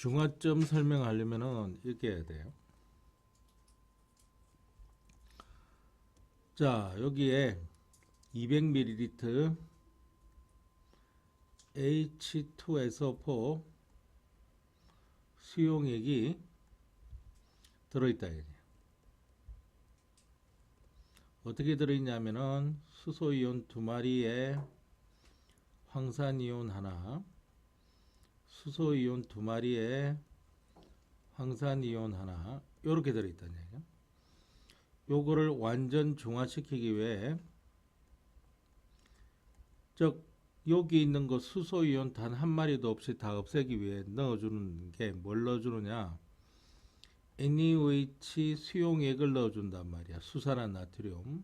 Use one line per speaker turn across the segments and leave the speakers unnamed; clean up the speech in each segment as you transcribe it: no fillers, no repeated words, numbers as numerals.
중화점 설명하려면은 이렇게 해야 돼요. 자, 여기에 200ml H2SO4 수용액이 들어있다. 어떻게 들어있냐면은 수소이온 2마리에 황산이온 하나, 수소이온 2마리에 황산이온 하나, 요렇게 들어있다는 얘기야. 요거를 완전 중화시키기 위해, 즉 여기 있는 거 수소이온 단 한 마리도 없이 다 없애기 위해 넣어주는 게 뭘 넣어주느냐, NaOH 수용액을 넣어준단 말이야. 수산화 나트륨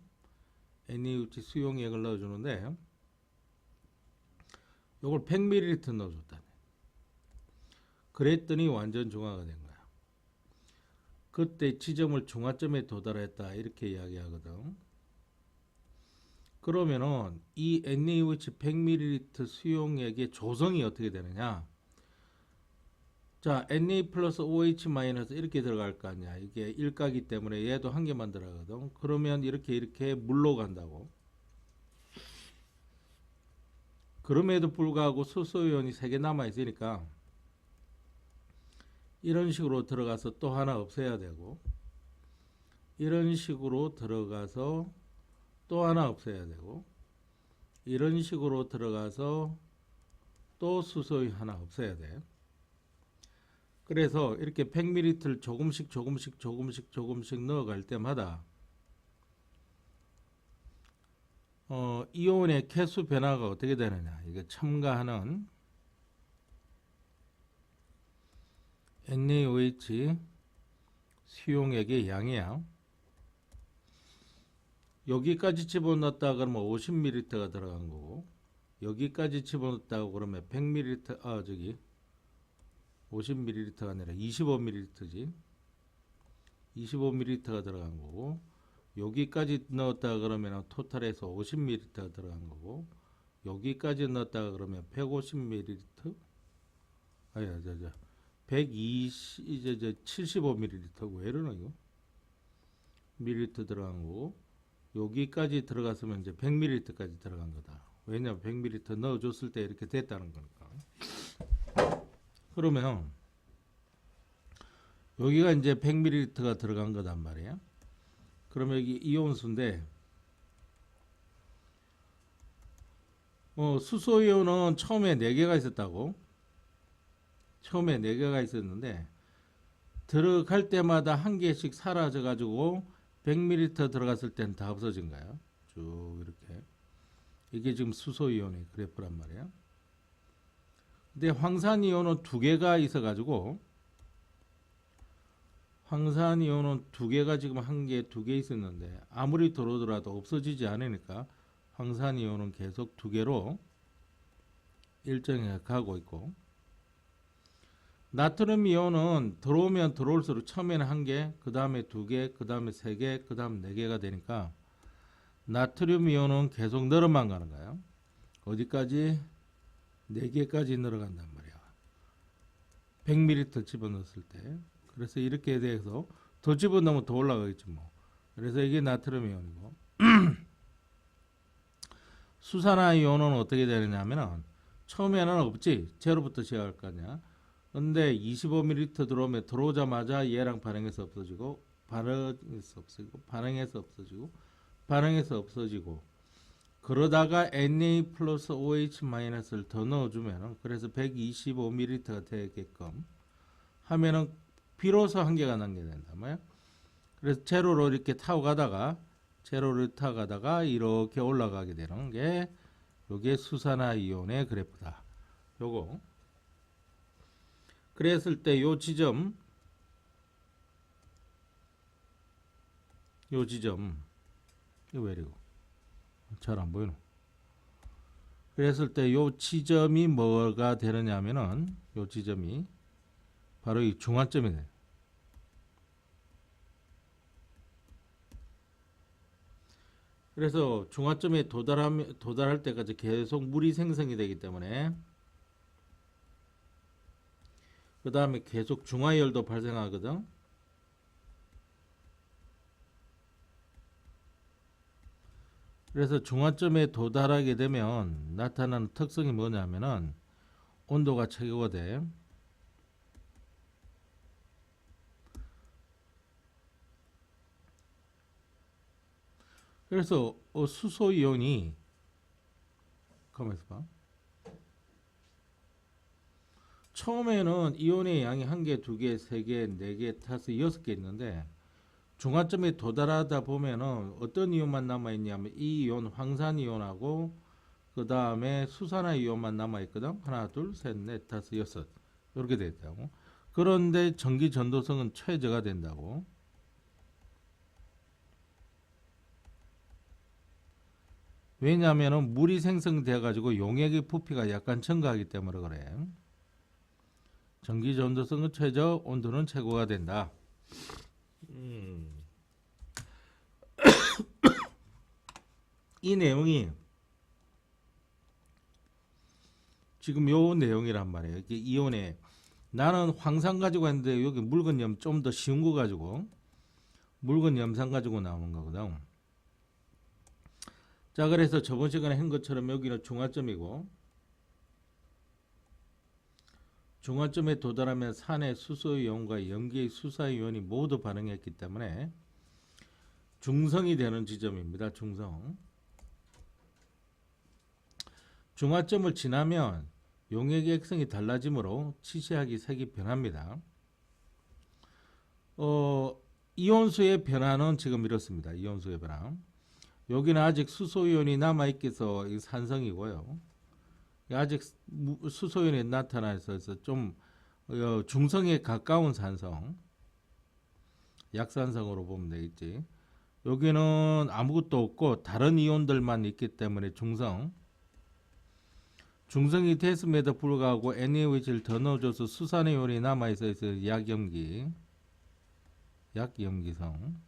NaOH 수용액을 넣어주는데 요걸 100ml 넣어줬다네. 그랬더니 완전 중화가 된 거야. 그때 지점을 중화점에 도달했다 이렇게 이야기하거든. 그러면은 이 NaOH 100ml 수용액의 조성이 어떻게 되느냐, 자, Na 플러스 OH 마이너스 이렇게 들어갈 거 아니야. 이게 일가기 때문에 얘도 한 개만 들어가거든. 그러면 이렇게 물로 간다고. 그럼에도 불구하고 수소이온이 3개 남아있으니까 이런 식으로 들어가서 또 하나 없애야 되고, 이런 식으로 들어가서 또 하나 없애야 되고, 이런 식으로 들어가서 또 수소이온 하나 없애야 돼. 그래서 이렇게 100ml를 조금씩 넣어갈 때마다 이온의 개수 변화가 어떻게 되느냐, 이게 첨가하는 NaOH 수용액의 양이야. 여기까지 집어넣었다 그러면 50ml가 들어간 거고, 여기까지 집어넣었다고 그러면 100ml, 50ml가 아니라 25ml지. 25ml가 들어간 거고, 여기까지 넣었다 그러면 토탈에서 50ml가 들어간 거고, 여기까지 넣었다 그러면 150ml, 75ml, 왜 이러나 이거? 밀리리터 들어간 거고, 여기까지 들어갔으면 이제 100ml까지 들어간 거다. 왜냐면 100ml 넣어줬을 때 이렇게 됐다는 거니까. 그러면 여기가 이제 100ml가 들어간 거단 말이야. 그러면 여기 이온수인데, 수소이온은 처음에 4개가 있었다고. 처음에 4개가 있었는데 들어갈 때마다 한 개씩 사라져 가지고 100ml 들어갔을 때는 다 없어진 거야. 쭉 이렇게. 이게 지금 수소이온의 그래프란 말이야. 근데 황산이온은 2개가 있어 가지고, 황산이온은 2개가 지금 1개, 2개 있었는데 아무리 들어오더라도 없어지지 않으니까 황산이온은 계속 2개로 일정하게 가고 있고, 나트륨 이온은 들어오면 들어올수록 처음에는 1개, 그 다음에 2개, 그 다음에 3개, 그 다음 4개가 되니까 나트륨 이온은 계속 늘어만 가는 거예요. 어디까지? 4개까지 늘어간단 말이야. 100ml 집어넣었을 때. 그래서 이렇게 돼서 더 집어넣으면 더 올라가겠지 뭐. 그래서 이게 나트륨 이온이고, 수산화 이온은 어떻게 되느냐면은 처음에는 없지. 제로부터 시작할 거 아니야. 근데 25ml 들어오면 들어오자마자 얘랑 반응해서 없어지고, 반응해서 없어지고, 그러다가 Na 플러스 OH 마이너스를 더 넣어주면, 그래서 125ml가 되게끔 하면은 비로소 한 개가 남게 된다 말이야. 그래서 제로를 타고 가다가 이렇게 올라가게 되는 게 요게 수산화 이온의 그래프다. 요거. 그랬을 때 요 지점 이거 왜 이러고 잘 안 보이노? 그랬을 때 요 지점이 뭐가 되느냐면은, 요 지점이 바로 이 중화점이 돼요. 그래서 중화점에 도달할 때까지 계속 물이 생성이 되기 때문에 그 다음에 계속 중화열도 발생하거든. 그래서 중화점에 도달하게 되면 나타나는 특성이 뭐냐면은 온도가 최고가 돼. 그래서 수소이온이 가만있어 봐. 처음에는 이온의 양이 1개, 2개, 3개, 4개, 5, 6개 있는데 중화점에 도달하다 보면은 어떤 이온만 남아있냐면 이 이온, 황산이온하고 그 다음에 수산화이온만 남아있거든. 하나, 둘, 셋, 넷, 다섯, 여섯 이렇게 되어 있다고. 그런데 전기 전도성은 최저가 된다고. 왜냐하면 물이 생성되어 가지고 용액의 부피가 약간 증가하기 때문에 그래. 전기 전도성은 최저, 온도는 최고가 된다. 이 내용이 지금 요 내용이란 말이에요. 이게 이온에 나는 황산 가지고 했는데 여기 묽은 좀 더 쉬운 거 가지고 묽은 염산 가지고 나오는 거거든. 자, 그래서 저번 시간에 한 것처럼 여기는 중화점이고 중화점에 도달하면 산의 수소이온과 염기의 수사이온이 모두 반응했기 때문에 중성이 되는 지점입니다. 중성. 중화점을 지나면 용액의 액성이 달라지므로 치시하기 색이 변합니다. 이온수의 변화는 지금 이렇습니다. 이온수의 변화. 여기는 아직 수소이온이 남아있겠어 산성이고요. 아직 수소이온이 나타나 있어서 좀 중성에 가까운 산성, 약산성으로 보면 되겠지. 여기는 아무것도 없고 다른 이온들만 있기 때문에 중성. 중성이 됐음에도 불구하고 NaOH를 더 넣어줘서 수산이온이 남아있어서 약염기, 약염기성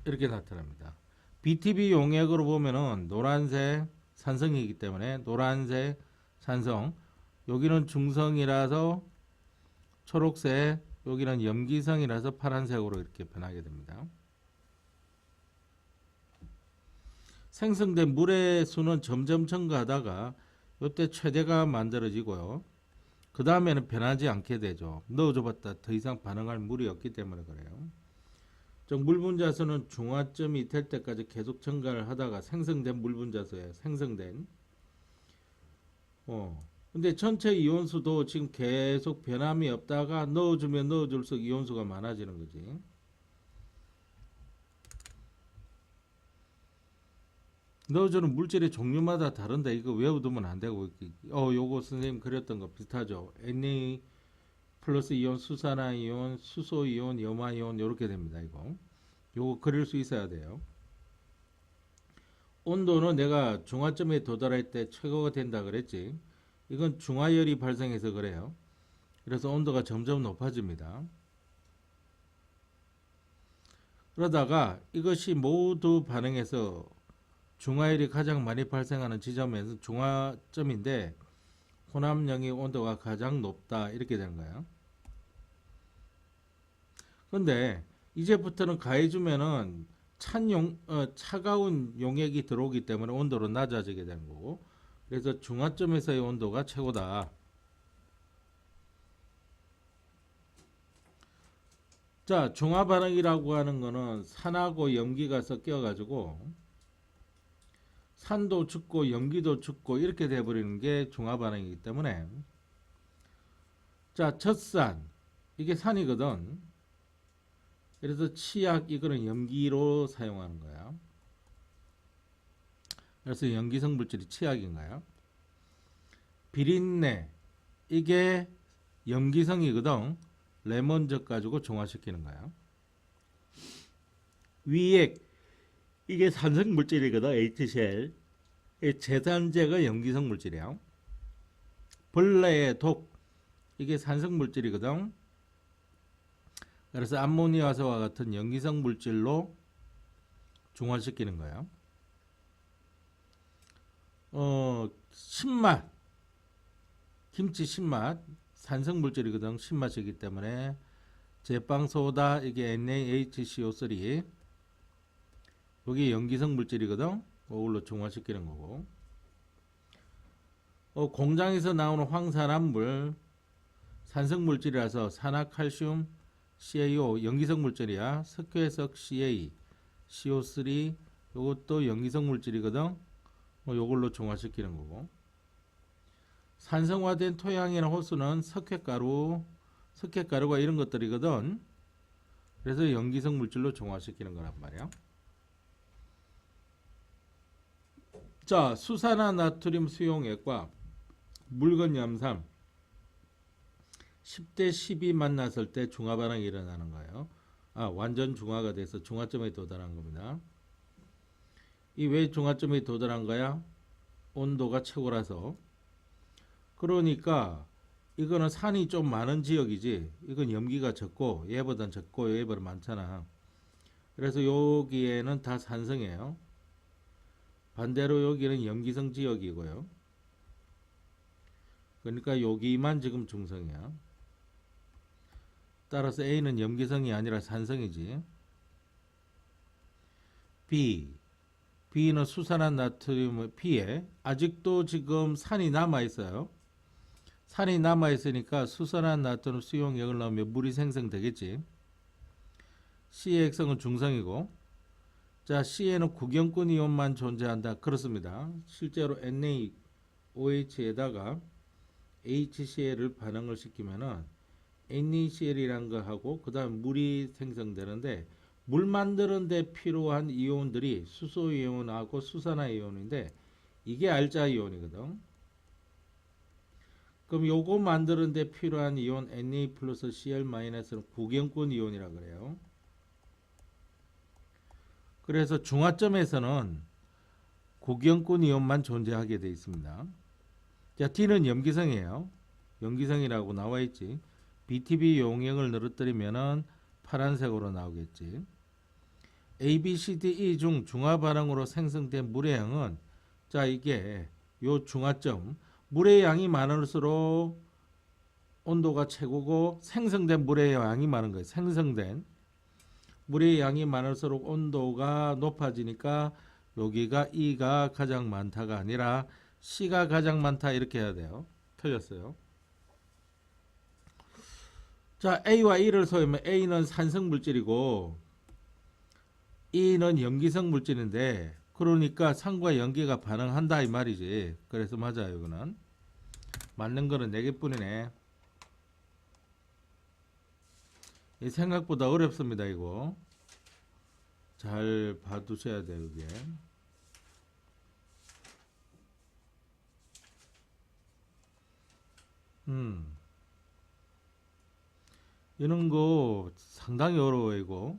이렇게 나타납니다. BTB 용액으로 보면은 노란색 산성이기 때문에 노란색 산성, 여기는 중성이라서 초록색, 여기는 염기성이라서 파란색으로 이렇게 변하게 됩니다. 생성된 물의 수는 점점 증가하다가 이때 최대가 만들어지고요. 그 다음에는 변하지 않게 되죠. 넣어줘봤다 더 이상 반응할 물이 없기 때문에 그래요. 물 분자수는 중화점이 될 때까지 계속 증가를 하다가 생성된 물 분자수에 생성된 근데 전체 이온수도 지금 계속 변함이 없다가 넣어주면 넣어줄수록 이온수가 많아지는 거지. 넣어주는 물질의 종류마다 다른데 이거 외워두면 안 되고 요거 선생님 그렸던 거 비슷하죠. Na 플러스 이온, 수산화이온, 수소이온, 염화이온 이렇게 됩니다. 요거 그릴 수 있어야 돼요. 온도는 내가 중화점에 도달할 때 최고가 된다 그랬지. 이건 중화열이 발생해서 그래요. 그래서 온도가 점점 높아집니다. 그러다가 이것이 모두 반응해서 중화열이 가장 많이 발생하는 지점에서 중화점인데 혼합령의 온도가 가장 높다 이렇게 되는 거예요. 근데 이제부터는 가해주면은 차가운 용액이 들어오기 때문에 온도는 낮아지게 되는 거고, 그래서 중화점에서의 온도가 최고다. 자, 중화 반응이라고 하는 거는 산하고 염기가 섞여 가지고 산도 죽고 염기도 죽고 이렇게 돼 버리는 게 중화 반응이기 때문에, 자, 젖산 이게 산이거든. 그래서 치약 이거는 염기로 사용하는 거야. 그래서 염기성 물질이 치약인 거야. 비린내 이게 염기성이거든. 레몬즙 가지고 중화시키는 거야. 위액 이게 산성 물질이거든. HCl 제산제가 염기성 물질이야. 벌레의 독 이게 산성 물질이거든. 그래서 암모니아수와 같은 염기성 물질로 중화시키는 거야. 신맛 김치 신맛 산성 물질이거든. 신맛이기 때문에 제빵소다 이게 NaHCO3 여기 염기성 물질이거든. 이걸로 중화시키는 거고. 공장에서 나오는 황산화물 산성 물질이라서 산화칼슘 CaO 염기성 물질이야. 석회석 CA CO3 요것도 염기성 물질이거든. 요걸로 중화시키는 거고. 산성화된 토양이나 호수는 석회가루가 이런 것들이거든. 그래서 염기성 물질로 중화시키는 거란 말이야. 자, 수산화 나트륨 수용액과 묽은 염산 10대 10이 만났을 때 중화 반응이 일어나는 거예요. 완전 중화가 돼서 중화점에 도달한 겁니다. 이 왜 중화점에 도달한 거야? 온도가 최고라서. 그러니까 이거는 산이 좀 많은 지역이지. 이건 염기가 적고 얘보단 적고 얘보다 많잖아. 그래서 여기에는 다 산성이에요. 반대로 여기는 염기성 지역이고요. 그러니까 여기만 지금 중성이야. 따라서 A는 염기성이 아니라 산성이지. B는 수산화 나트륨 B에 아직도 지금 산이 남아 있어요. 산이 남아 있으니까 수산화 나트륨 수용액을 넣으면 물이 생성되겠지. C의 액성은 중성이고, 자, C에는 구경꾼 이온만 존재한다. 그렇습니다. 실제로 NaOH에다가 HCl을 반응을 시키면은 NaCl이란 거 하고 그 다음 물이 생성되는데, 물 만드는 데 필요한 이온들이 수소 이온하고 수산화 이온인데 이게 알자 이온이거든. 그럼 요거 만드는 데 필요한 이온 Na 플러스 Cl-는 구경꾼 이온이라 그래요. 그래서 중화점에서는 구경꾼 이온만 존재하게 되어 있습니다. 자, D는 염기성이에요. 염기성이라고 나와 있지. BTB 용액을 늘어뜨리면은 파란색으로 나오겠지. A, B, C, D, E 중 중화 반응으로 생성된 물의 양은, 자, 이게 요 중화점, 물의 양이 많을수록 온도가 최고고 생성된 물의 양이 많은 거예요. 생성된 물의 양이 많을수록 온도가 높아지니까 여기가 E가 가장 많다가 아니라 C가 가장 많다 이렇게 해야 돼요. 틀렸어요. 자, A와 E를 소유하면 A는 산성 물질이고 E는 염기성 물질인데, 그러니까 산과 염기가 반응한다 이 말이지. 그래서 맞아요. 이거는 맞는 거는 4개뿐이네. 이 생각보다 어렵습니다. 이거 잘 봐두셔야 돼요. 이게 이런 거 상당히 어려워요. 이거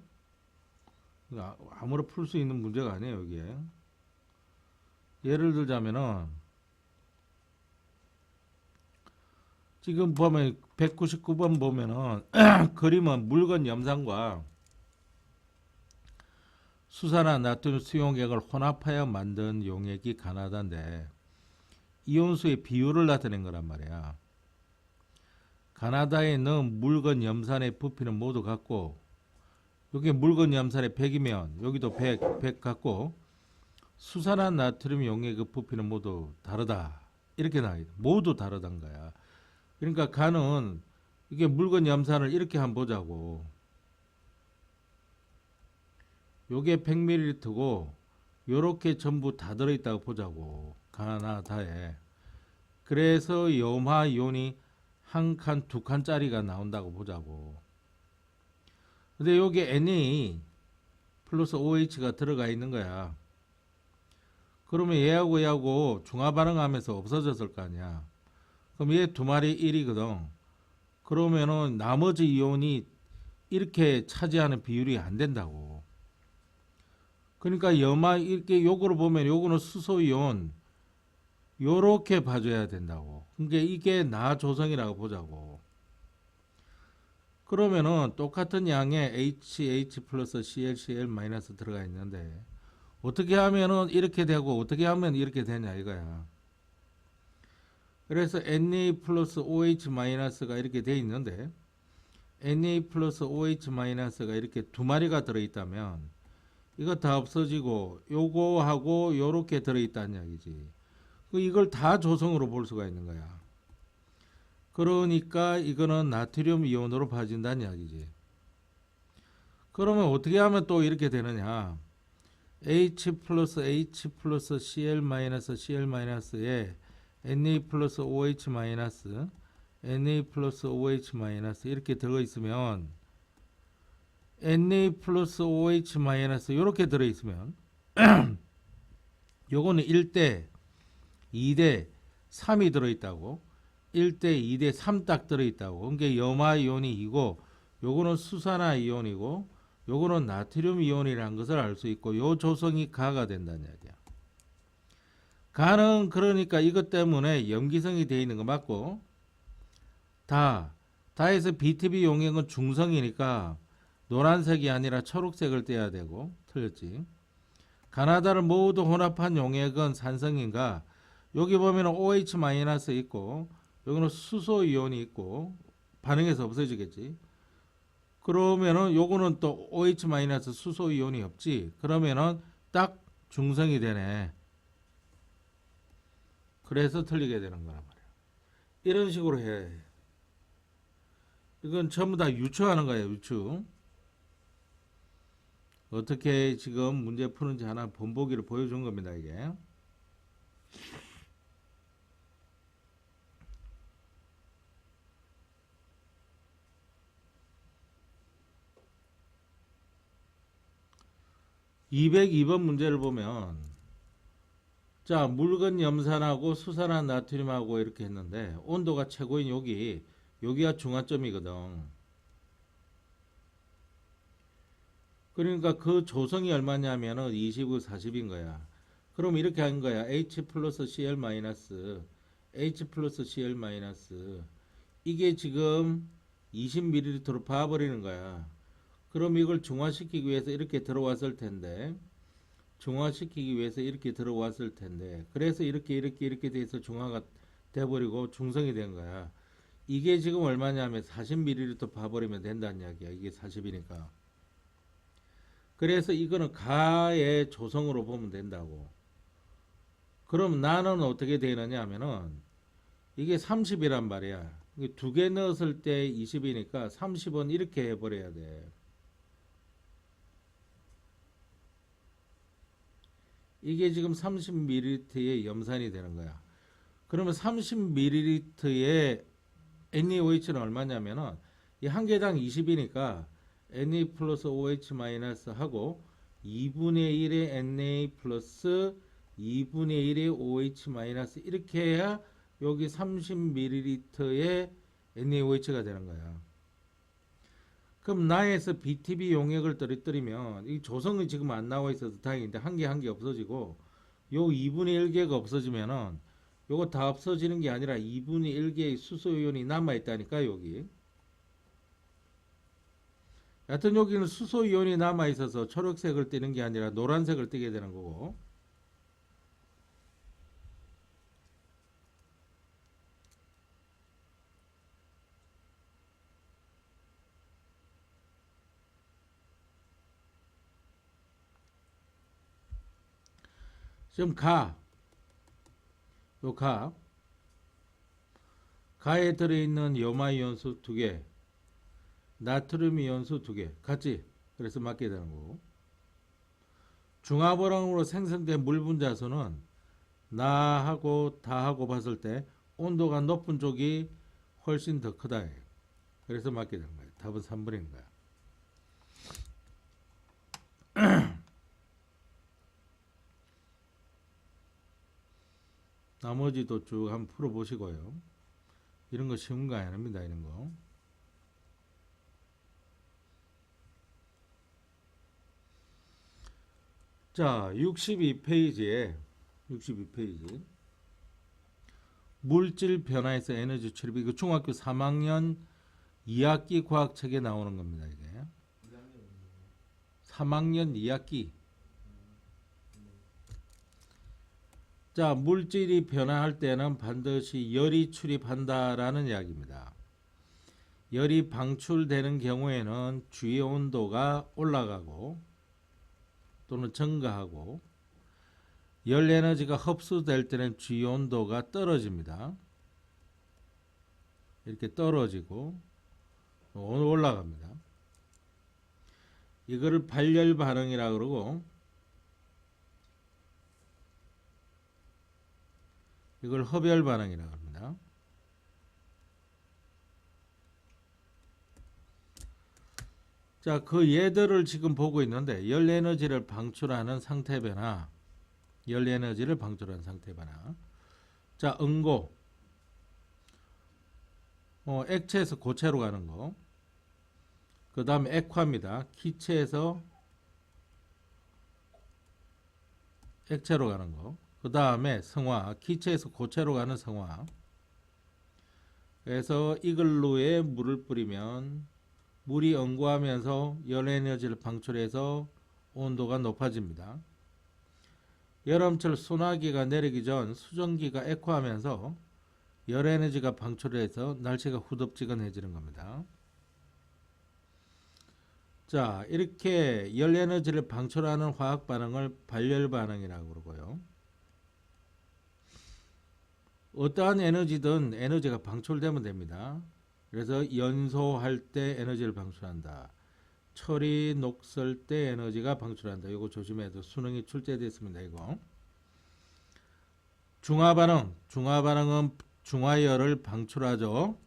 아무나 풀 수 있는 문제가 아니에요. 이게 예를 들자면은 지금 보면 199번 보면은 그림은 묽은 염산과 수산화 나트륨 수용액을 혼합하여 만든 용액이 가나다인데 이온수의 비율을 나타낸 거란 말이야. 가나다에 넣은 묽은 염산의 부피는 모두 같고, 여기 묽은 염산의 100이면 여기도 100 같고, 수산화 나트륨 용액의 부피는 모두 다르다. 이렇게 나와요. 모두 다르단 거야. 그러니까 간은 이게 묽은 염산을 이렇게 한번 보자고. 요게 100ml고 요렇게 전부 다 들어있다고 보자고. 가나다에. 그래서 염화 이온이 한 칸, 두 칸짜리가 나온다고 보자고. 근데 여기에 Na 플러스 OH가 들어가 있는 거야. 그러면 얘하고 중화 반응하면서 없어졌을 거 아니야. 그럼 얘 두 마리 1이거든. 그러면은 나머지 이온이 이렇게 차지하는 비율이 안 된다고. 그러니까 염화 이렇게 요거로 보면 요거는 수소 이온 요렇게 봐줘야 된다고. 그러니까 이게 나 조성이라고 보자고. 그러면은 똑같은 양의 HH 플러스 ClCl 마이너스 들어가 있는데 어떻게 하면은 이렇게 되고 어떻게 하면 이렇게 되냐 이거야. 그래서 Na 플러스 OH 마이너스가 이렇게 돼 있는데 Na 플러스 OH 마이너스가 이렇게 두 마리가 들어있다면 이거 다 없어지고 요거하고 요렇게 들어있다는 이야기지. 이걸 다 조성으로 볼 수가 있는 거야. 그러니까 이거는 나트륨 이온으로 빠진다는 이야기지. 그러면 어떻게 하면 또 이렇게 되느냐? H 플러스 Cl 마이너스 Cl 마이너스에 Na 플러스 OH 마이너스 Na 플러스 OH 마이너스 이렇게 들어 있으면 Na 플러스 OH 마이너스 이렇게 들어 있으면 요거는 1대 2대 3이 들어 있다고. 1대 2대 3 딱 들어 있다고. 그러니까 염화 이온이 이고 요거는 수산화 이온이고 요거는 나트륨 이온이라는 것을 알 수 있고 요 조성이 가가 된다는 이야기야. 가는 그러니까 이것 때문에 염기성이 되어 있는 거 맞고 다에서 BTB 용액은 중성이니까 노란색이 아니라 초록색을 떼야 되고 틀렸지. 가나다를 모두 혼합한 용액은 산성인가 여기 보면 OH 마이너스 있고 여기는 수소 이온이 있고 반응해서 없어지겠지. 그러면은 요거는 또 OH 마이너스 수소 이온이 없지. 그러면은 딱 중성이 되네. 그래서 틀리게 되는 거란 말이야. 이런 식으로 해. 이건 전부 다 유추하는 거예요. 유추. 어떻게 지금 문제 푸는지 하나 본보기를 보여준 겁니다. 이게. (202번) 문제를 보면 자 묽은 염산하고 수산화 나트륨하고 이렇게 했는데 온도가 최고인 여기가 중화점이거든. 그러니까 그 조성이 얼마냐면은 20의 40인 거야. 그럼 이렇게 한 거야. H 플러스 Cl 마이너스 H 플러스 Cl 마이너스 이게 지금 20ml로 봐버리는 거야. 그럼 이걸 중화시키기 위해서 이렇게 들어왔을 텐데 그래서 이렇게 돼서 중화가 돼버리고 중성이 된 거야. 이게 지금 얼마냐면 40ml 봐버리면 된다는 이야기야. 이게 40이니까. 그래서 이거는 가의 조성으로 보면 된다고. 그럼 나는 어떻게 되느냐 하면은 이게 30이란 말이야. 두 개 넣었을 때 20이니까 30은 이렇게 해버려야 돼. 이게 지금 30ml의 염산이 되는 거야. 그러면 30ml의 NaOH는 얼마냐면은 이 한 개당 20이니까 Na 플러스 OH 마이너스 하고 2분의 1의 Na 플러스 2분의 1의 OH 마이너스 이렇게 해야 여기 30ml의 NaOH가 되는 거야. 그럼 나에서 BTB 용액을 떨어뜨리면 이 조성이 지금 안 나와 있어서 다행인데 한 개 없어지고 요 2분의 1개가 없어지면은 요거 다 없어지는 게 아니라 2분의 1개의 수소이온이 남아있다니까 여기. 여하튼 여기는 수소이온이 남아있어서 초록색을 띠는 게 아니라 노란색을 띠게 되는 거고. 지금 가에 들어있는 염화이온수 2개, 나트륨 이온수 2개 같지? 그래서 맞게 되는 거고. 중화보랑으로 생성된 물 분자수는 나하고 다하고 봤을 때 온도가 높은 쪽이 훨씬 더 크다. 그래서 맞게 되는 거예요. 답은 3번인 거야. 나머지도 쭉 한번 풀어보시고요. 이런 거 쉬운 거 아닙니다. 이런 거. 자, 62페이지 물질 변화에서 에너지 출입. 이거 중학교 3학년 2학기 과학책에 나오는 겁니다. 이게 3학년 2학기 자, 물질이 변화할 때는 반드시 열이 출입한다라는 이야기입니다. 열이 방출되는 경우에는 주위 온도가 올라가고 또는 증가하고, 열 에너지가 흡수될 때는 주위 온도가 떨어집니다. 이렇게 떨어지고 올라갑니다. 이거를 발열 반응이라고 그러고, 이걸 흡열 반응이라고 합니다. 자, 그 예들을 지금 보고 있는데, 열 에너지를 방출하는 상태 변화, 열 에너지를 방출하는 상태 변화. 자, 응고, 액체에서 고체로 가는 거. 그 다음에 액화입니다. 기체에서 액체로 가는 거. 그 다음에 성화, 기체에서 고체로 가는 성화. 그래서 이글루에 물을 뿌리면 물이 응고하면서 열 에너지를 방출해서 온도가 높아집니다. 여름철 소나기가 내리기 전 수증기가 액화하면서 열 에너지가 방출해서 날씨가 후덥지근해지는 겁니다. 자, 이렇게 열 에너지를 방출하는 화학 반응을 발열 반응이라고 그러고요. 어떠한 에너지든 에너지가 방출되면 됩니다. 그래서 연소할 때 에너지를 방출한다. 철이 녹슬 때 에너지가 방출한다. 이거 조심해도 수능이 출제됐습니다. 이거. 중화 반응. 중화 반응은 중화열을 방출하죠.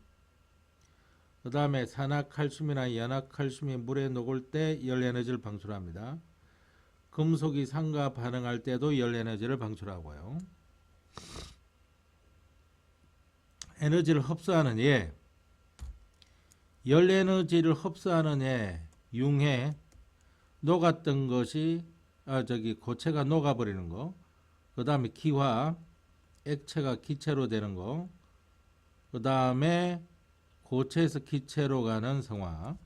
그 다음에 산화칼슘이나 연화칼슘이 물에 녹을 때 열 에너지를 방출합니다. 금속이 산과 반응할 때도 열 에너지를 방출하고요. 에너지를 흡수하는 예, 열 에너지를 흡수하는 예, 융해, 녹았던 것이 고체가 녹아버리는 거. 그 다음에 기화, 액체가 기체로 되는 거. 그 다음에 고체에서 기체로 가는 성화.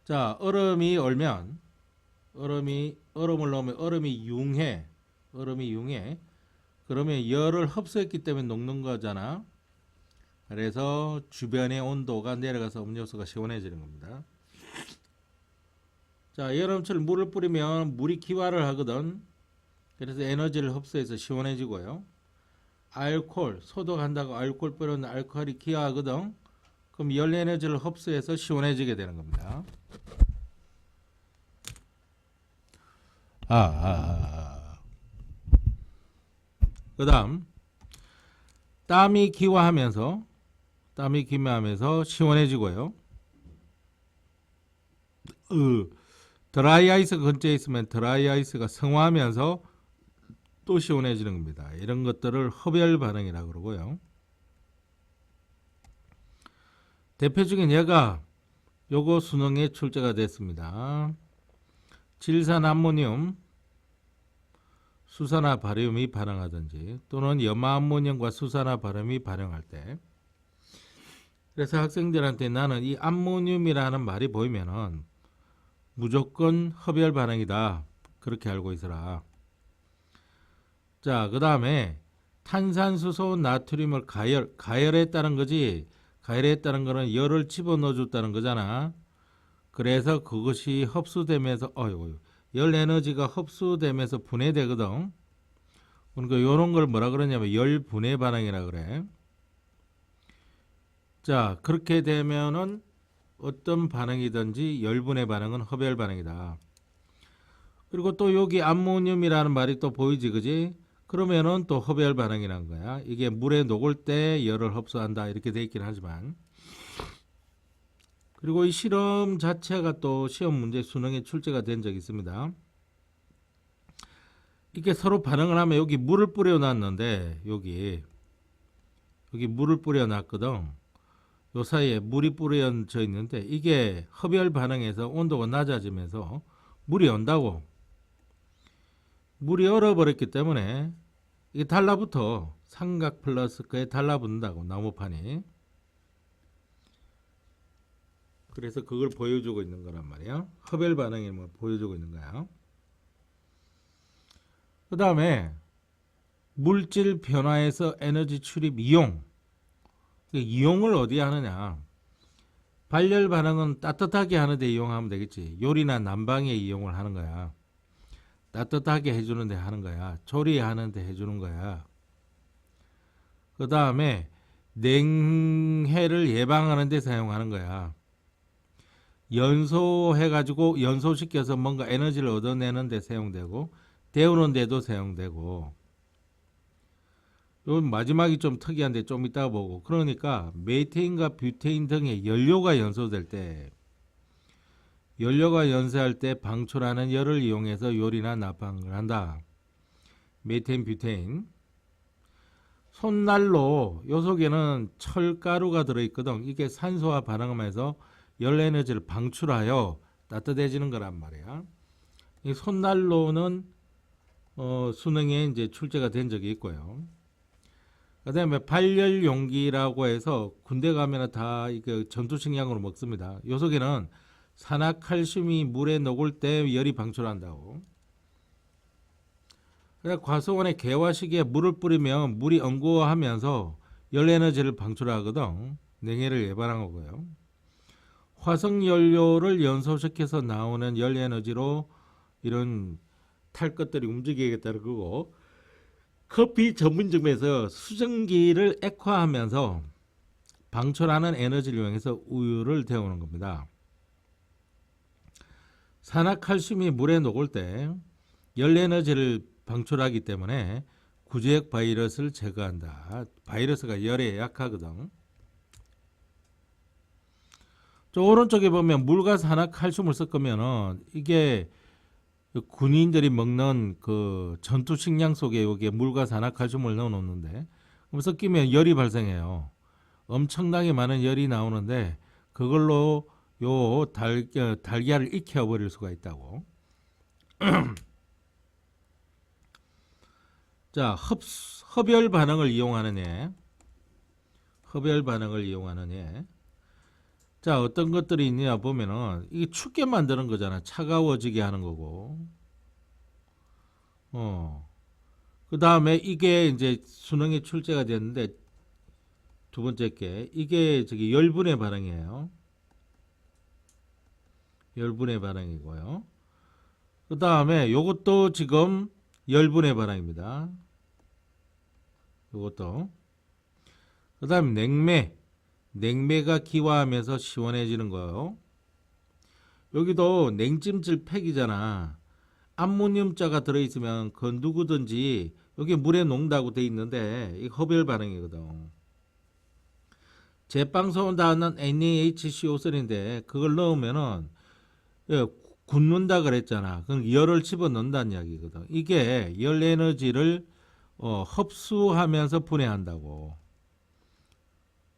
자, 얼음을 넣으면 얼음이 융해. 그러면 열을 흡수했기 때문에 녹는 거잖아. 그래서 주변의 온도가 내려가서 음료수가 시원해지는 겁니다. 자, 여름철 물을 뿌리면 물이 기화를 하거든. 그래서 에너지를 흡수해서 시원해지고요. 알코올, 소독한다고 알코올 뿌리는 알코올이 기화하거든. 그럼 열 에너지를 흡수해서 시원해지게 되는 겁니다. 그 다음 땀이 기화하면서 시원해지고요. 드라이 아이스 근처에 있으면 드라이 아이스가 성화하면서 또 시원해지는 겁니다. 이런 것들을 흡열 반응이라고 그러고요. 대표적인 예가 요거 수능에 출제가 됐습니다. 질산암모늄, 수산화 바륨이 반응하든지 또는 염화암모늄과 수산화 바륨이 반응할 때, 그래서 학생들한테 나는 이 암모늄이라는 말이 보이면은 무조건 흡열 반응이다, 그렇게 알고 있어라. 자, 그 다음에 탄산수소 나트륨을 가열했다는 거지. 가열했다는 거는 열을 집어넣어 줬다는 거잖아. 그래서 그것이 흡수되면서 열 에너지가 흡수되면서 분해되거든. 그러니까 이런 걸 뭐라 그러냐면 열 분해 반응이라 그래. 자, 그렇게 되면은 어떤 반응이든지 열 분해 반응은 흡열 반응이다. 그리고 또 여기 암모늄이라는 말이 또 보이지, 그지? 그러면은 또 흡열 반응이란 거야. 이게 물에 녹을 때 열을 흡수한다, 이렇게 돼 있긴 하지만. 그리고 이 실험 자체가 또 시험 문제 수능에 출제가 된 적이 있습니다. 이렇게 서로 반응을 하면 여기 물을 뿌려 놨는데, 여기 물을 뿌려 놨거든. 요 사이에 물이 뿌려져 있는데, 이게 흡열 반응에서 온도가 낮아지면서 물이 온다고. 물이 얼어버렸기 때문에 이게 달라붙어. 삼각 플러스 그에 달라붙는다고, 나무판이. 그래서 그걸 보여주고 있는 거란 말이야. 흡열 반응이 뭐 보여주고 있는 거야. 그 다음에 물질 변화에서 에너지 출입 이용. 이용을 어디에 하느냐. 발열 반응은 따뜻하게 하는데 이용하면 되겠지. 요리나 난방에 이용을 하는 거야. 따뜻하게 해주는데 하는 거야. 조리하는데 해주는 거야. 그 다음에 냉해를 예방하는 데 사용하는 거야. 연소해가지고 연소시켜서 뭔가 에너지를 얻어내는 데 사용되고, 데우는 데도 사용되고. 요 마지막이 좀 특이한데 좀 이따가 보고. 그러니까 메테인과 뷰테인 등의 연료가 연소될 때, 연료가 연소할 때 방출하는 열을 이용해서 요리나 난방을 한다. 메테인, 뷰테인. 손난로, 요 속에는 철가루가 들어있거든. 이게 산소와 반응하면서 열 에너지를 방출하여 따뜻해지는 거란 말이야. 이 손난로는 수능에 이제 출제가 된 적이 있고요. 그 다음에 발열 용기라고 해서 군대 가면 다 이거 전투식량으로 먹습니다. 요 속에는 산화칼슘이 물에 녹을 때 열이 방출한다고. 과수원에 개화식에 물을 뿌리면 물이 엉거워하면서 열 에너지를 방출하거든. 냉해를 예방한 거고요. 화석 연료를 연소시켜서 나오는 열 에너지로 이런 탈 것들이 움직이겠다는 거고, 커피 전문점에서 수증기를 액화하면서 방출하는 에너지를 이용해서 우유를 데우는 겁니다. 산화칼슘이 물에 녹을 때 열 에너지를 방출하기 때문에 구제역 바이러스를 제거한다. 바이러스가 열에 약하거든. 저 오른쪽에 보면 물과 산화칼슘을 섞으면은 이게 군인들이 먹는 그 전투 식량 속에 여기에 물과 산화칼슘을 넣어 놓는데, 그럼 섞이면 열이 발생해요. 엄청나게 많은 열이 나오는데 그걸로 요 달걀을 익혀 버릴 수가 있다고. 자, 흡열 반응을 이용하는 애. 흡열 반응을 이용하는 애. 자, 어떤 것들이 있냐 보면은 이게 춥게 만드는 거잖아. 차가워지게 하는 거고. 그 다음에 이게 이제 수능에 출제가 됐는데, 두 번째 게 이게 저기 열분의 반응이에요. 열분의 반응이고요. 그 다음에 요것도 지금 열분의 반응입니다. 요것도. 그 다음에 냉매. 냉매가 기화하면서 시원해지는 거예요. 여기도 냉찜질 팩이잖아. 암모늄자가 들어있으면 그 누구든지 여기 물에 녹는다고 돼 있는데 이 흡열 반응이거든. 제빵소에 닿는 NaHCO3인데 그걸 넣으면은 굳는다 그랬잖아. 그럼 열을 집어넣는다는 이야기거든. 이게 열 에너지를 흡수하면서 분해한다고.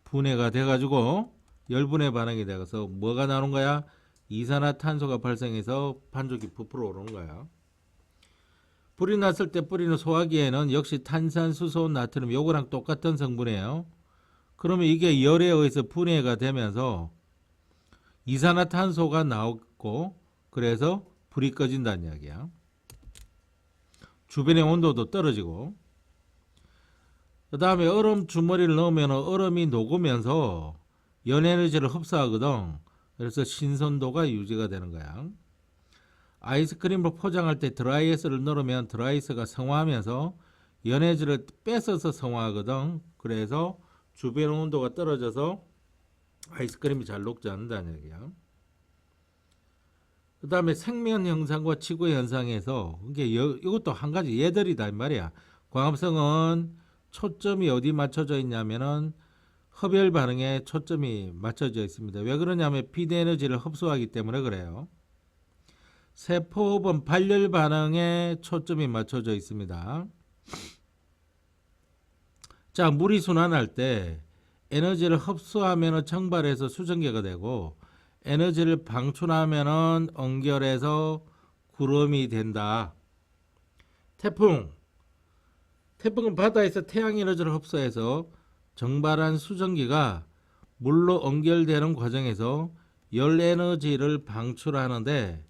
분해가 돼가지고 열분해 반응이 돼서 뭐가 나오는 거야? 이산화탄소가 발생해서 반죽이 부풀어 오르는 거야. 불이 났을 때 뿌리는 소화기에는 역시 탄산수소, 나트륨 요거랑 똑같은 성분이에요. 그러면 이게 열에 의해서 분해가 되면서 이산화탄소가 나오고, 그래서 불이 꺼진다는 이야기야. 주변의 온도도 떨어지고. 그 다음에 얼음 주머니를 넣으면 얼음이 녹으면서 연 에너지를 흡수하거든. 그래서 신선도가 유지가 되는 거야. 아이스크림을 포장할 때 드라이아이스를 넣으면 드라이아이스가 성화하면서 연 에너지를 뺏어서 성화하거든. 그래서 주변 온도가 떨어져서 아이스크림이 잘 녹지 않는다는 얘기야. 그 다음에 생면 현상과 지구 현상에서 이것도 한 가지 예들이다 이 말이야. 광합성은 초점이 어디 맞춰져 있냐면은 흡열 반응에 초점이 맞춰져 있습니다. 왜 그러냐면 비대 에너지를 흡수하기 때문에 그래요. 세포흡은 발열 반응에 초점이 맞춰져 있습니다. 자, 물이 순환할 때 에너지를 흡수하면 증발해서 수증기가 되고, 에너지를 방출하면 응결해서 구름이 된다. 태풍은 바다에서 태양 에너지를 흡수해서 증발한 수증기가 물로 응결되는 과정에서 열 에너지를 방출하는데,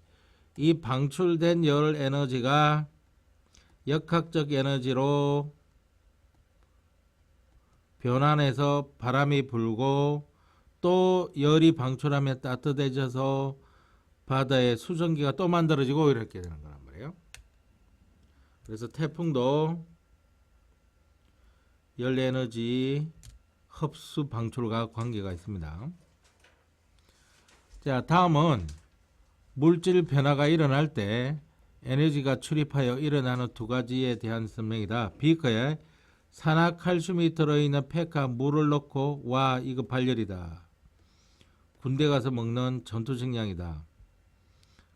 이 방출된 열 에너지가 역학적 에너지로 변환해서 바람이 불고 또 열이 방출하면 따뜻해져서 바다에 수증기가 또 만들어지고 이렇게 되는 거란 말이에요. 그래서 태풍도 열 에너지 흡수 방출과 관계가 있습니다. 자, 다음은 물질 변화가 일어날 때 에너지가 출입하여 일어나는 두 가지에 대한 설명이다. 비커에 산화칼슘이 들어있는 팩과 물을 넣고 와 이거 발열이다. 군대 가서 먹는 전투식량이다.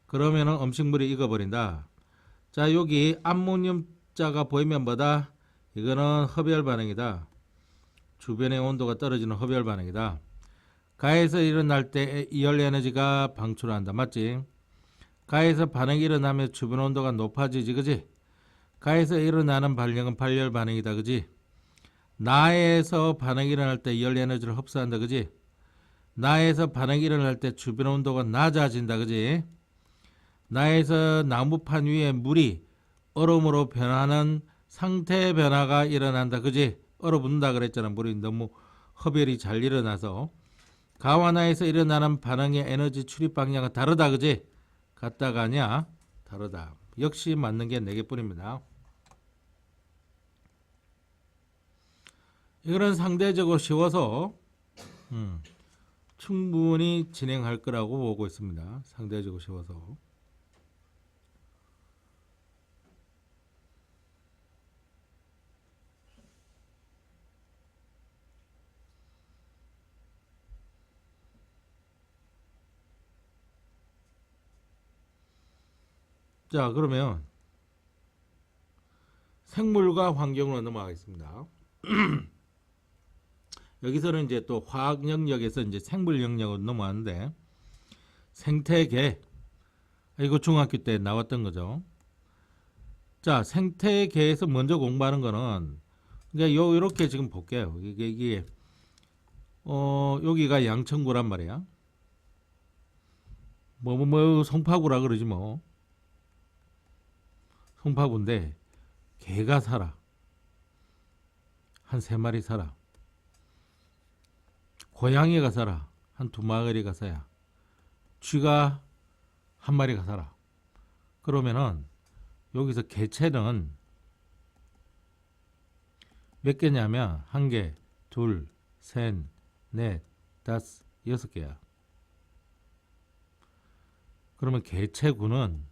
그러면은 음식물이 익어버린다. 자, 여기 암모늄자가 보이면 뭐다? 이거는 흡열 반응이다. 주변의 온도가 떨어지는 흡열 반응이다. 가에서 일어날 때 열 에너지가 방출한다. 맞지? 가에서 반응이 일어나면 주변 온도가 높아지지, 그지? 가에서 일어나는 발령은 발열 반응이다, 그지? 나에서 반응이 일어날 때 열 에너지를 흡수한다, 그지? 나에서 반응이 일어날 때 주변 온도가 낮아진다, 그지? 나에서 나무판 위에 물이 얼음으로 변하는 상태 변화가 일어난다, 그지? 얼어붙는다 그랬잖아. 물이 너무 흡열이 잘 일어나서. 가와 나에서 일어나는 반응의 에너지 출입 방향은 다르다, 그지? 같다가 아니야? 다르다. 역시 맞는 게 4개뿐입니다. 이거는 상대적으로 쉬워서 충분히 진행할 거라고 보고 있습니다. 상대적으로 쉬워서. 자, 그러면 생물과 환경으로 넘어가겠습니다. 여기서는 이제 또 화학 영역에서 이제 생물 영역으로 넘어가는데 생태계, 이거 중학교 때 나왔던 거죠. 자, 생태계에서 먼저 공부하는 거는 그러니까 요렇게 지금 볼게요. 이게 여기가 양천구란 말이야. 송파구라 그러지 뭐. 송파구인데 개가 살아. 한 3마리 살아. 고양이가 살아. 한 2마리가 살아. 쥐가 1마리가 살아. 그러면은 여기서 개체는 몇 개냐면 1개, 2, 3, 4, 5, 6개야. 그러면 개체군은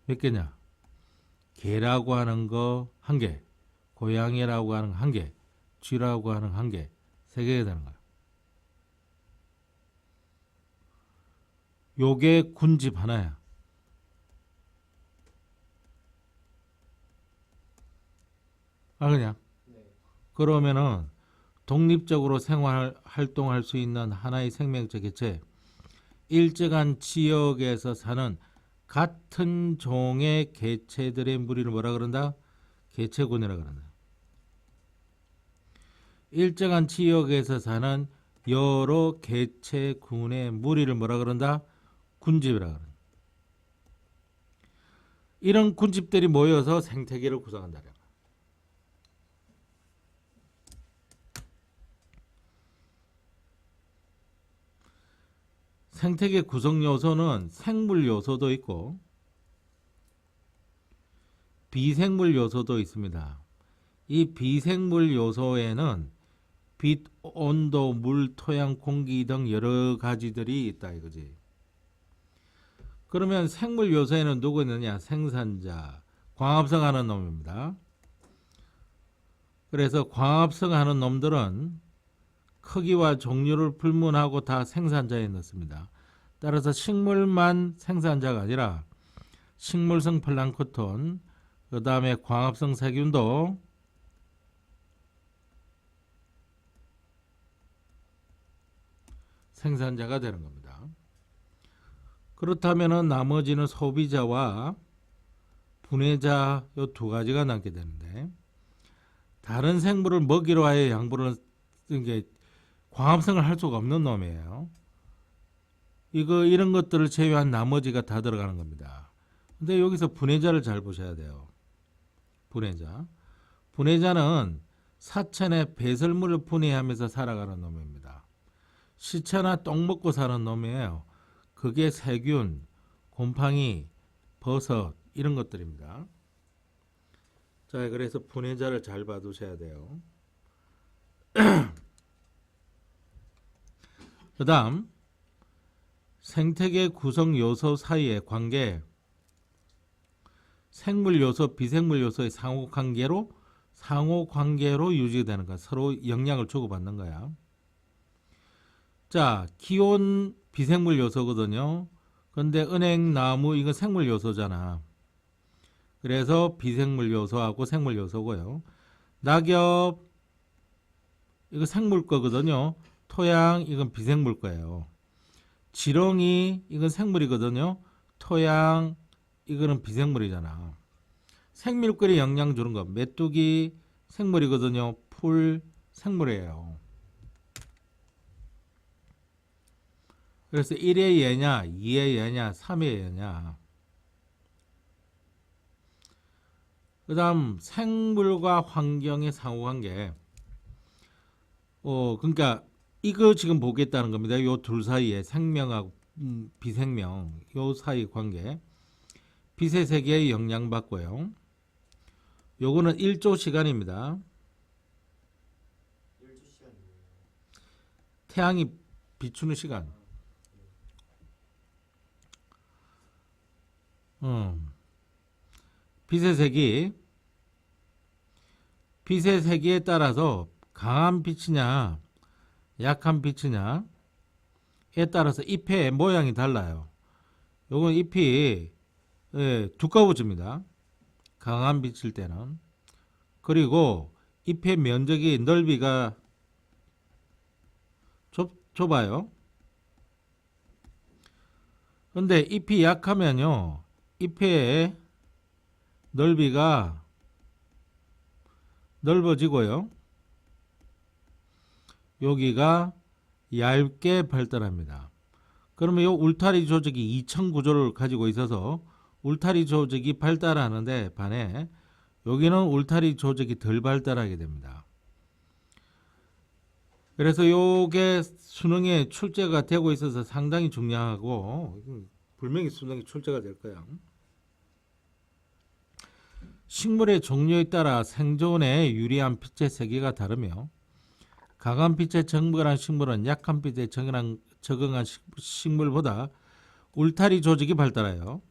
몇 개냐? 개라고 하는 거 1개, 고양이라고 하는 거 1개, 쥐라고 하는 1개, 3개가 되는 거야. 요게 군집 하나야. 그냥 그러면은 독립적으로 생활 활동할 수 있는 하나의 생명체 개체, 일정한 지역에서 사는 같은 종의 개체들의 무리를 뭐라 그런다? 개체군이라 그런다. 일정한 지역에서 사는 여러 개체군의 무리를 뭐라 그런다? 군집이라 그런다. 이런 군집들이 모여서 생태계를 구성한다. 생태계 구성 요소는 생물 요소도 있고 비생물 요소도 있습니다. 이 비생물 요소에는 빛, 온도, 물, 토양, 공기 등 여러 가지들이 있다 이거지. 그러면 생물 요소에는 누구 있느냐? 생산자, 광합성하는 놈입니다. 그래서 광합성하는 놈들은 크기와 종류를 불문하고 다 생산자에 넣습니다. 따라서 식물만 생산자가 아니라 식물성 플랑크톤, 그 다음에 광합성 세균도 생산자가 되는 겁니다. 그렇다면 나머지는 소비자와 분해자 이 2가지가 남게 되는데 다른 생물을 먹이로 하여 양분을 쓴 게 광합성을 할 수가 없는 놈이에요. 이런 것들을 제외한 나머지가 다 들어가는 겁니다. 근데 여기서 분해자를 잘 보셔야 돼요. 분해자. 분해자는 사천에 배설물을 분해하면서 살아가는 놈입니다. 시체나 똥 먹고 사는 놈이에요. 그게 세균, 곰팡이, 버섯 이런 것들입니다. 자, 그래서 분해자를 잘 봐두셔야 돼요. 그 다음 생태계 구성 요소 사이의 관계, 생물 요소, 비생물 요소의 상호 관계로 유지되는 거야. 서로 영향을 주고받는 거야. 자, 기온 비생물 요소거든요. 근데 은행, 나무 이거 생물 요소잖아. 그래서 비생물 요소하고 생물 요소고요. 낙엽 이거 생물 거거든요. 토양 이건 비생물 거예요. 지렁이 이건 생물이거든요. 토양 이거는 비생물이잖아. 생물끼리 영향 주는 거. 메뚜기 생물이거든요. 풀 생물이에요. 그래서 1의 예냐, 2의 예냐, 3의 예냐. 그 다음 생물과 환경의 상호관계. 그러니까 이거 지금 보겠다는 겁니다. 요 둘 사이에 생명하고 비생명 요 사이 관계. 빛의 세계에 영향받고요. 요거는 1조 시간입니다.
1조 시간이 뭐예요?
태양이 비추는 시간. 빛의 세기에 따라서 강한 빛이냐 약한 빛이냐에 따라서 잎의 모양이 달라요. 요건 잎이 두꺼워집니다. 강한 빛일 때는. 그리고 잎의 면적이 넓이가 좁아요. 근데 잎이 약하면요 잎의 넓이가 넓어지고요. 여기가 얇게 발달합니다. 그러면 이 울타리 조직이 2층 구조를 가지고 있어서 울타리 조직이 발달하는데 반해 여기는 울타리 조직이 덜 발달하게 됩니다. 그래서 요게 수능에 출제가 되고 있어서 상당히 중요하고 분명히 수능에 출제가 될 거야. 식물의 종류에 따라 생존에 유리한 빛의 세기가 다르며 강한 빛에 적응한 식물은 약한 빛에 적응한 식물보다 울타리 조직이 발달해요.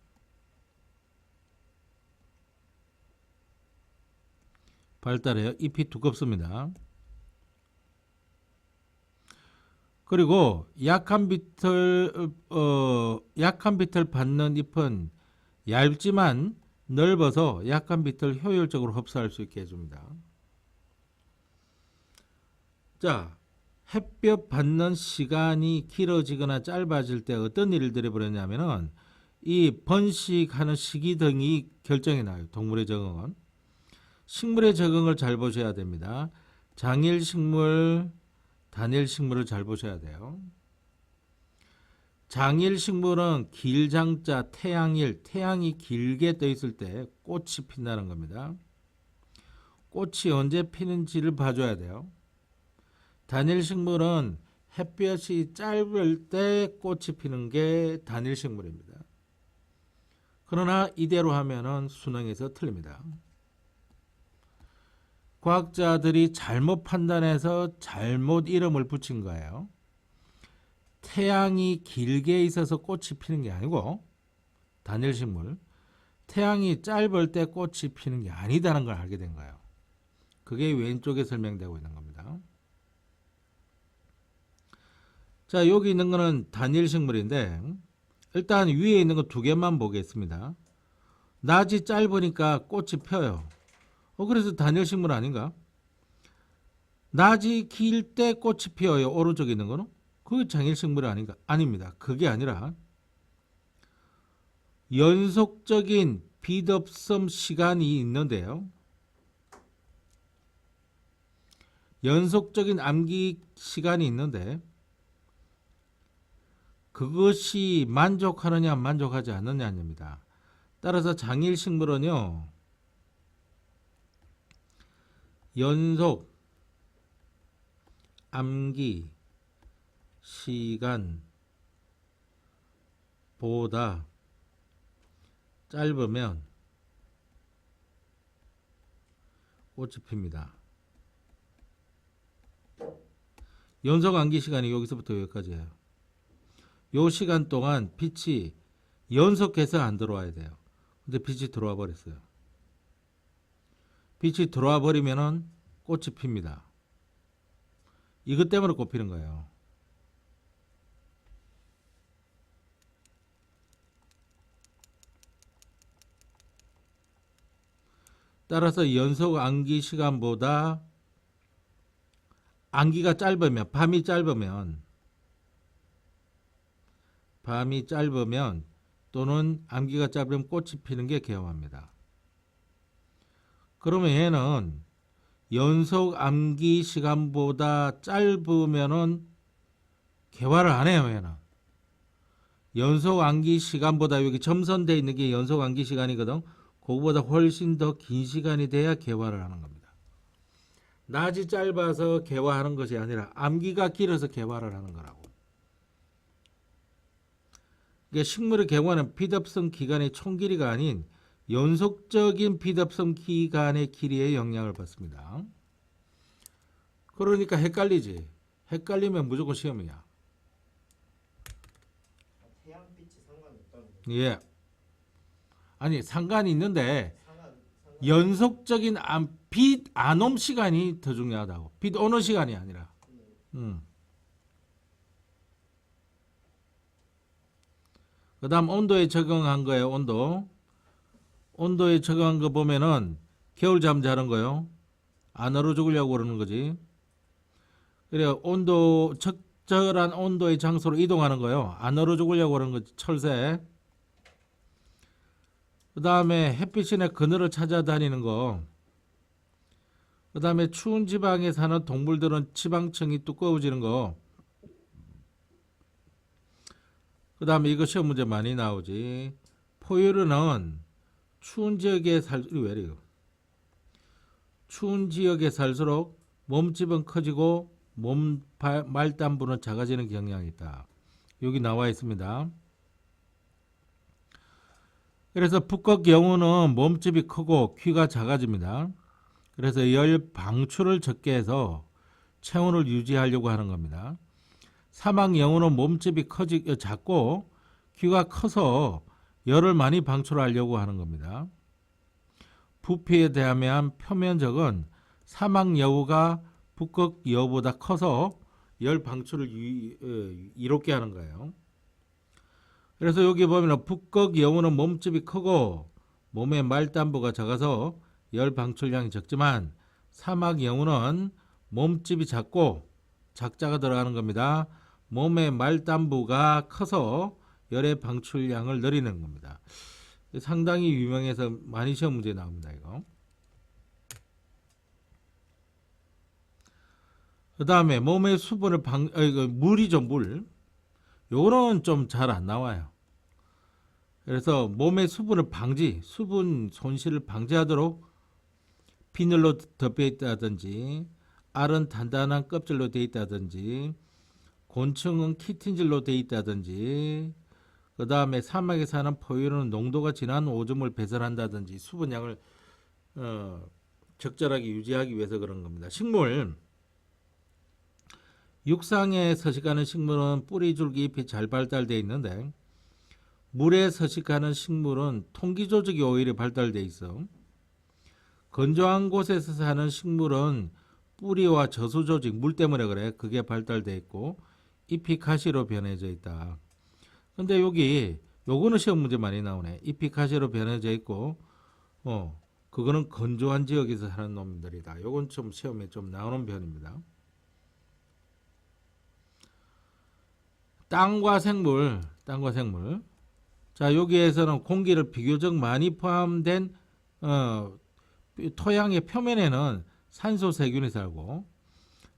잎이 두껍습니다. 그리고 약한 빛을 받는 잎은 얇지만 넓어서 약한 빛을 효율적으로 흡수할 수 있게 해줍니다. 자, 햇볕 받는 시간이 길어지거나 짧아질 때 어떤 일들이 벌어지냐면은 이 번식하는 시기 등이 결정이 나요. 동물의 적응은. 식물의 적응을 잘 보셔야 됩니다. 장일식물, 단일식물을 잘 보셔야 돼요. 장일식물은 길장자, 태양이 길게 떠 있을 때 꽃이 핀다는 겁니다. 꽃이 언제 피는지를 봐줘야 돼요. 단일식물은 햇볕이 짧을 때 꽃이 피는 게 단일식물입니다. 그러나 이대로 하면은 수능에서 틀립니다. 과학자들이 잘못 판단해서 잘못 이름을 붙인 거예요. 태양이 길게 있어서 꽃이 피는 게 아니고 단일식물, 태양이 짧을 때 꽃이 피는 게 아니다는 걸 알게 된 거예요. 그게 왼쪽에 설명되고 있는 겁니다. 자, 여기 있는 거는 단일식물인데 일단 위에 있는 거 두 개만 보겠습니다. 낮이 짧으니까 꽃이 펴요. 그래서 단일식물 아닌가? 낮이 길 때 꽃이 피어요. 오른쪽에 있는 거는? 그게 장일식물 아닌가? 아닙니다. 그게 아니라 연속적인 빛 없음 시간이 있는데요. 연속적인 암기 시간이 있는데 그것이 만족하느냐 만족하지 않느냐입니다. 따라서 장일 식물은요, 연속 암기 시간보다 짧으면 꽃이 핍니다. 연속 암기 시간이 여기서부터 여기까지예요. 요 시간 동안 빛이 연속해서 안 들어와야 돼요. 근데 빛이 들어와 버렸어요. 빛이 들어와 버리면은 꽃이 핍니다. 이것 때문에 꽃 피는 거예요. 따라서 연속 암기 시간보다 암기가 짧으면, 밤이 짧으면 또는 암기가 짧으면 꽃이 피는 게 개화입니다. 그러면 얘는 연속 암기 시간보다 짧으면은 개화를 안 해요. 얘는 연속 암기 시간보다, 여기 점선되어 있는 게 연속 암기 시간이거든. 그거보다 훨씬 더 긴 시간이 돼야 개화를 하는 겁니다. 낮이 짧아서 개화하는 것이 아니라 암기가 길어서 개화를 하는 거라고. 그러니까 식물의 개화는 피답성 기간의 총 길이가 아닌 연속적인 피답성 기간의 길이에 영향을 받습니다. 그러니까 헷갈리지. 헷갈리면 무조건 시험이야.
태양빛이 상관이 없다는 거죠?
예. 아니, 상관이 있는데
상관.
연속적인 빛 안옴 시간이 더 중요하다고. 빛 오는 시간이 아니라. 그 다음 온도에 적응한 거예요. 온도에 적응한 거 보면은 겨울잠 자는 거요. 안 얼어 죽으려고 그러는 거지. 그래, 적절한 온도의 장소로 이동하는 거요. 안 얼어 죽으려고 그러는 거지. 철새. 그 다음에 햇빛이나 그늘을 찾아다니는 거. 그 다음에 추운 지방에 사는 동물들은 지방층이 두꺼워지는 거. 그 다음에 이거 시험 문제 많이 나오지. 포유류는 추운 지역에 추운 지역에 살수록 몸집은 커지고 말단부는 작아지는 경향이 있다. 여기 나와 있습니다. 그래서 북극 영우는 몸집이 크고 귀가 작아집니다. 그래서 열 방출을 적게 해서 체온을 유지하려고 하는 겁니다. 사막 영우는 몸집이 작고 귀가 커서 열을 많이 방출하려고 하는 겁니다. 부피에 대하면 표면적은 사막 여우가 북극 여우보다 커서 열 방출을 이롭게 하는 거예요. 그래서 여기 보면 북극 여우는 몸집이 크고 몸의 말단부가 작아서 열 방출량이 적지만 사막 여우는 몸집이 작고 작자가 들어가는 겁니다. 몸의 말단부가 커서 열의 방출량을 늘리는 겁니다. 상당히 유명해서 많이 시험 문제에 나옵니다. 이거. 그 다음에 몸의 수분을 물이죠, 물. 요거는 좀 잘 안 나와요. 그래서 몸의 수분 손실을 방지하도록 비늘로 덮여 있다든지, 알은 단단한 껍질로 되어 있다든지, 곤충은 키틴질로 되어 있다든지, 그 다음에 사막에 사는 포유류는 농도가 진한 오줌을 배설한다든지 수분량을 적절하게 유지하기 위해서 그런 겁니다. 식물, 육상에 서식하는 식물은 뿌리, 줄기, 잎이 잘 발달되어 있는데 물에 서식하는 식물은 통기 조직이 오히려 발달되어 있어. 건조한 곳에서 사는 식물은 뿌리와 저수 조직, 물 때문에 그래. 그게 발달되어 있고 잎이 가시로 변해져 있다. 근데 요거는 시험 문제 많이 나오네. 잎이 가시로 변해져 있고, 그거는 건조한 지역에서 사는 놈들이다. 요건 좀 시험에 좀 나오는 편입니다. 땅과 생물. 자, 여기에서는 공기를 비교적 많이 포함된 토양의 표면에는 산소 세균이 살고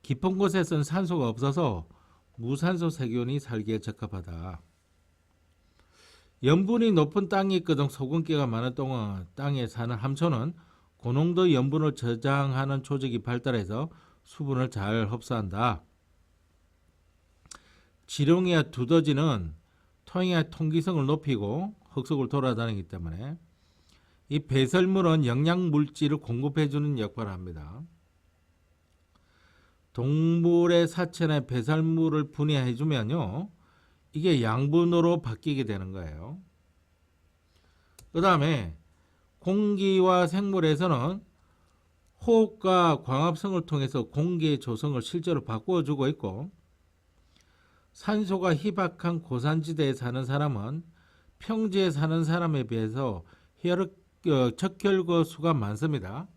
깊은 곳에서는 산소가 없어서 무산소 세균이 살기에 적합하다. 염분이 높은 땅이 있거든. 소금기가 많은 땅에 사는 함초는 고농도 염분을 저장하는 조직이 발달해서 수분을 잘 흡수한다. 지렁이와 두더지는 토양의 통기성을 높이고 흙속을 돌아다니기 때문에 이 배설물은 영양 물질을 공급해주는 역할을 합니다. 동물의 사체나 배설물을 분해해주면요, 이게 양분으로 바뀌게 되는 거예요. 그 다음에 공기와 생물에서는 호흡과 광합성을 통해서 공기의 조성을 실제로 바꾸어주고 있고, 산소가 희박한 고산지대에 사는 사람은 평지에 사는 사람에 비해서 적혈구 수가 많습니다.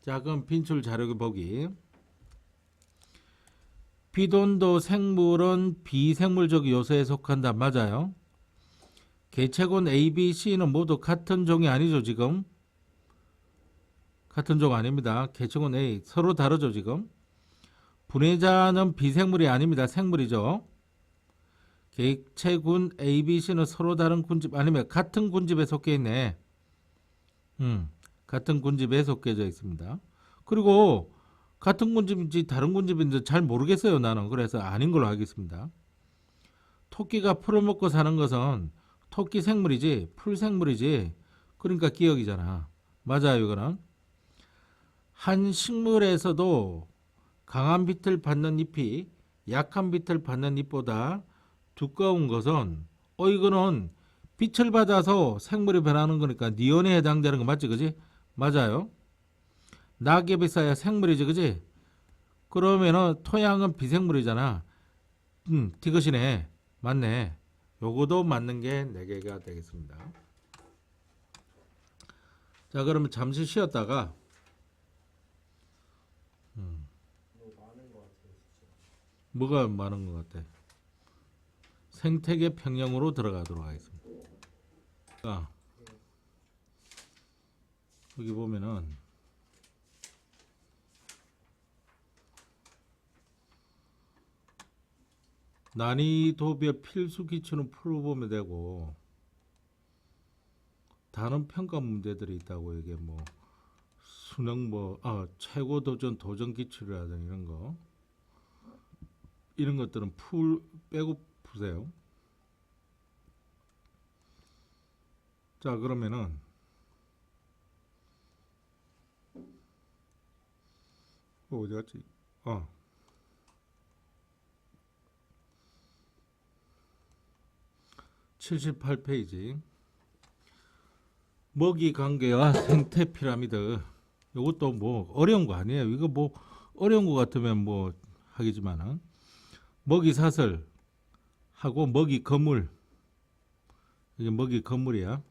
자, 그럼 빈출 자료 보기. 비돈도 생물은 비생물적 요소에 속한다. 맞아요. 개체군 A, B, C는 모두 같은 종이 아니죠, 지금? 같은 종 아닙니다. 개체군 A 서로 다르죠, 지금? 분해자는 비생물이 아닙니다. 생물이죠. 개체군 A, B, C는 서로 다른 군집 아니면 같은 군집에 속해 있네. 같은 군집에 속해져 있습니다. 그리고 같은 군집인지 다른 군집인지 잘 모르겠어요, 나는. 그래서 아닌 걸로 하겠습니다. 토끼가 풀을 먹고 사는 것은 토끼 생물이지 풀 생물이지. 그러니까 기억이잖아. 맞아요, 이거는. 한 식물에서도 강한 빛을 받는 잎이 약한 빛을 받는 잎보다 두꺼운 것은 이거는 빛을 받아서 생물이 변하는 거니까 니온에 해당되는 거 맞지, 그지? 맞아요. 낙엽이 쌓여 생물이지, 그지? 그러면은 토양은 비생물이잖아. 디귿이네. 맞네. 요거도 맞는 게 4개가 되겠습니다. 자, 그러면 잠시 쉬었다가
너무 많은 것 같아요, 진짜.
뭐가 많은 것 같아? 생태계 평형으로 들어가도록 하겠습니다. 자, 여기 보면은 난이도별 필수 기출은 풀어보면 되고, 다른 평가 문제들이 있다고. 이게 뭐 수능 최고 도전 기출이라든지 이런 것들은 빼고 푸세요. 자, 그러면은 어디 갔지? 78페이지. 먹이 관계와 생태 피라미드. 이것도 뭐 어려운 거 아니에요. 이거 뭐 어려운 거 같으면 뭐 하겠지만은, 먹이 사슬 하고 먹이 거물. 이게 먹이 거물이야.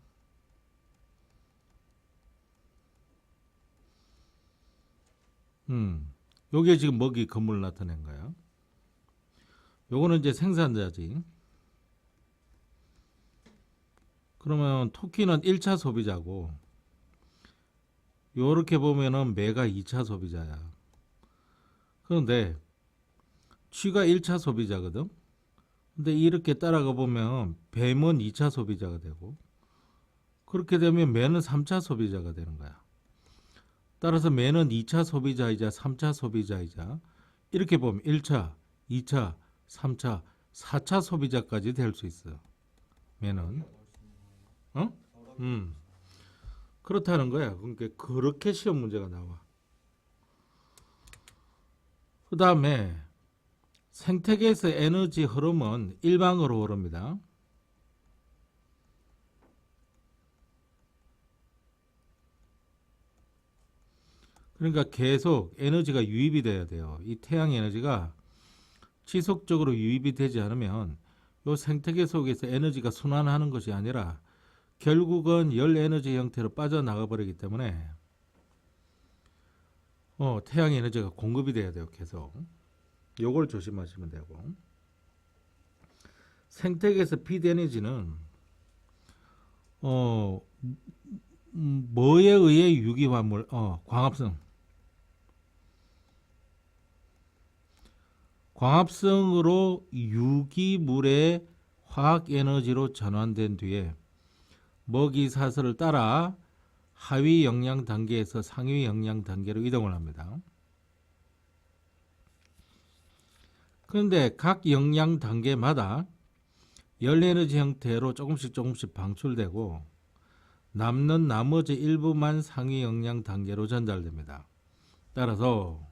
요게 지금 먹이 거물 나타낸 거야. 요거는 이제 생산자지. 그러면 토끼는 1차 소비자고, 요렇게 보면은 매가 2차 소비자야. 그런데 쥐가 1차 소비자거든. 근데 이렇게 따라가 보면 뱀은 2차 소비자가 되고, 그렇게 되면 매는 3차 소비자가 되는 거야. 따라서 매는 2차 소비자이자 3차 소비자이자, 이렇게 보면 1차, 2차, 3차, 4차 소비자까지 될 수 있어. 매는. 그렇다는 거야. 그러니까 그렇게 시험 문제가 나와. 그 다음에 생태계에서 에너지 흐름은 일방으로 흐릅니다. 그러니까 계속 에너지가 유입이 돼야 돼요. 이 태양 에너지가 지속적으로 유입이 되지 않으면 이 생태계 속에서 에너지가 순환하는 것이 아니라 결국은 열 에너지 형태로 빠져나가 버리기 때문에 태양 에너지가 공급이 돼야 돼요. 계속. 요걸 조심하시면 되고, 생태계에서 피드 에너지는 뭐에 의해 유기화물, 광합성으로 유기물의 화학 에너지로 전환된 뒤에 먹이 사슬을 따라 하위 영양 단계에서 상위 영양 단계로 이동을 합니다. 그런데 각 영양 단계마다 열 에너지 형태로 조금씩 방출되고 남는 나머지 일부만 상위 영양 단계로 전달됩니다. 따라서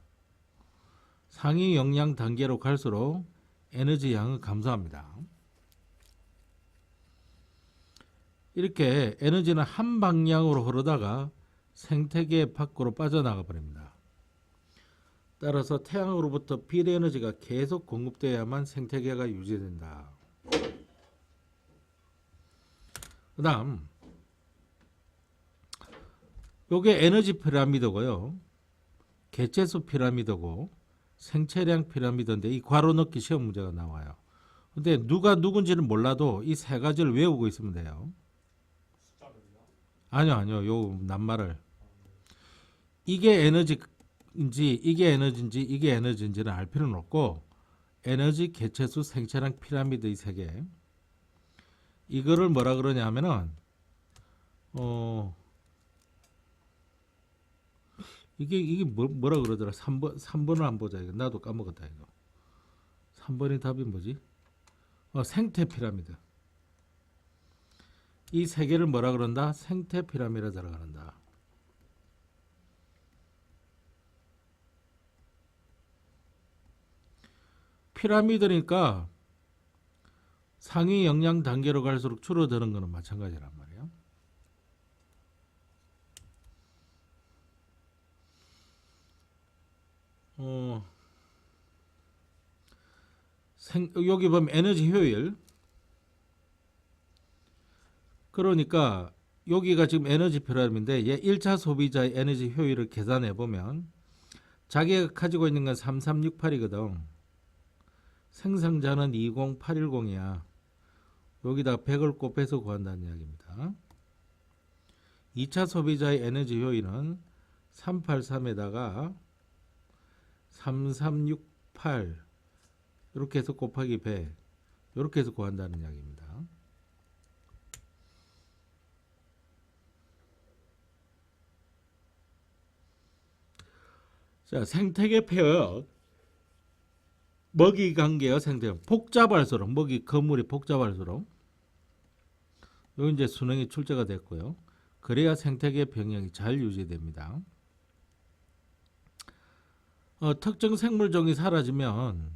상위 영양 단계로 갈수록 에너지 양은 감소합니다. 이렇게 에너지는 한 방향으로 흐르다가 생태계 밖으로 빠져나가 버립니다. 따라서 태양으로부터 비에너지가 계속 공급되어야만 생태계가 유지된다. 그 다음 요게 에너지 피라미드고요. 개체수 피라미드고 생체량 피라미드인데 이 괄호 넣기 시험 문제가 나와요. 근데 누가 누군지는 몰라도 이 세 가지를 외우고 있으면 돼요. 아니요. 요 낱말을. 이게 에너지인지 이게 에너지인지는 알 필요는 없고 에너지, 개체수, 생체량 피라미드 이 세 개. 이거를 뭐라 그러냐 하면은 이게 뭐라 그러더라. 3번을 안 보자. 이거 나도 까먹었다 이거. 3번의 답이 뭐지? 생태 피라미드. 이 세 개를 뭐라 그런다? 생태 피라미드라고 한다. 피라미드니까 상위 영양 단계로 갈수록 줄어드는 거는 마찬가지란 말이에요. 여기 보면 에너지 효율. 그러니까 여기가 지금 에너지 피라미드인데 얘 1차 소비자의 에너지 효율을 계산해 보면 자기가 가지고 있는 건 3368이거든. 생산자는 20810이야. 여기다 100을 곱해서 구한다는 이야기입니다. 2차 소비자의 에너지 효율은 383에다가 3368 이렇게 해서 곱하기 100 이렇게 해서 구한다는 이야기입니다. 자, 생태계 폐역 먹이 관계와 생태계 복잡할수록 먹이 건물이 복잡할수록 여기 이제 수능이 출제가 됐고요. 그래야 생태계 평형이 잘 유지됩니다. 특정 생물종이 사라지면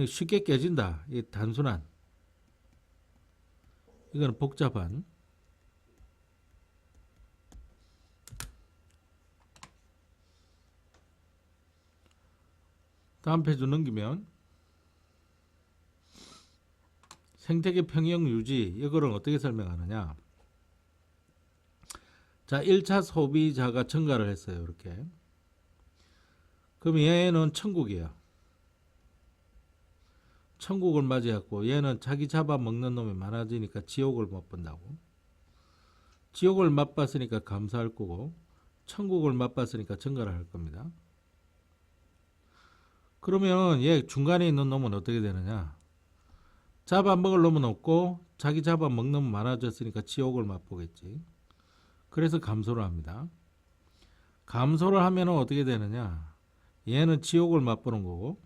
쉽게 깨진다. 이 단순한 이거는 복잡한 다음 페이지 넘기면 생태계 평형 유지 이거를 어떻게 설명하느냐. 자, 1차 소비자가 증가를 했어요. 이렇게. 그럼 얘는 천국이에요. 천국을 맞이했고 얘는 자기 잡아먹는 놈이 많아지니까 지옥을 못 본다고. 지옥을 맛봤으니까 감사할 거고 천국을 맛봤으니까 증가를 할 겁니다. 그러면 얘 중간에 있는 놈은 어떻게 되느냐. 잡아먹을 놈은 없고 자기 잡아먹는 놈은 많아졌으니까 지옥을 맛보겠지. 그래서 감소를 합니다. 감소를 하면 어떻게 되느냐. 얘는 지옥을 맛보는 거고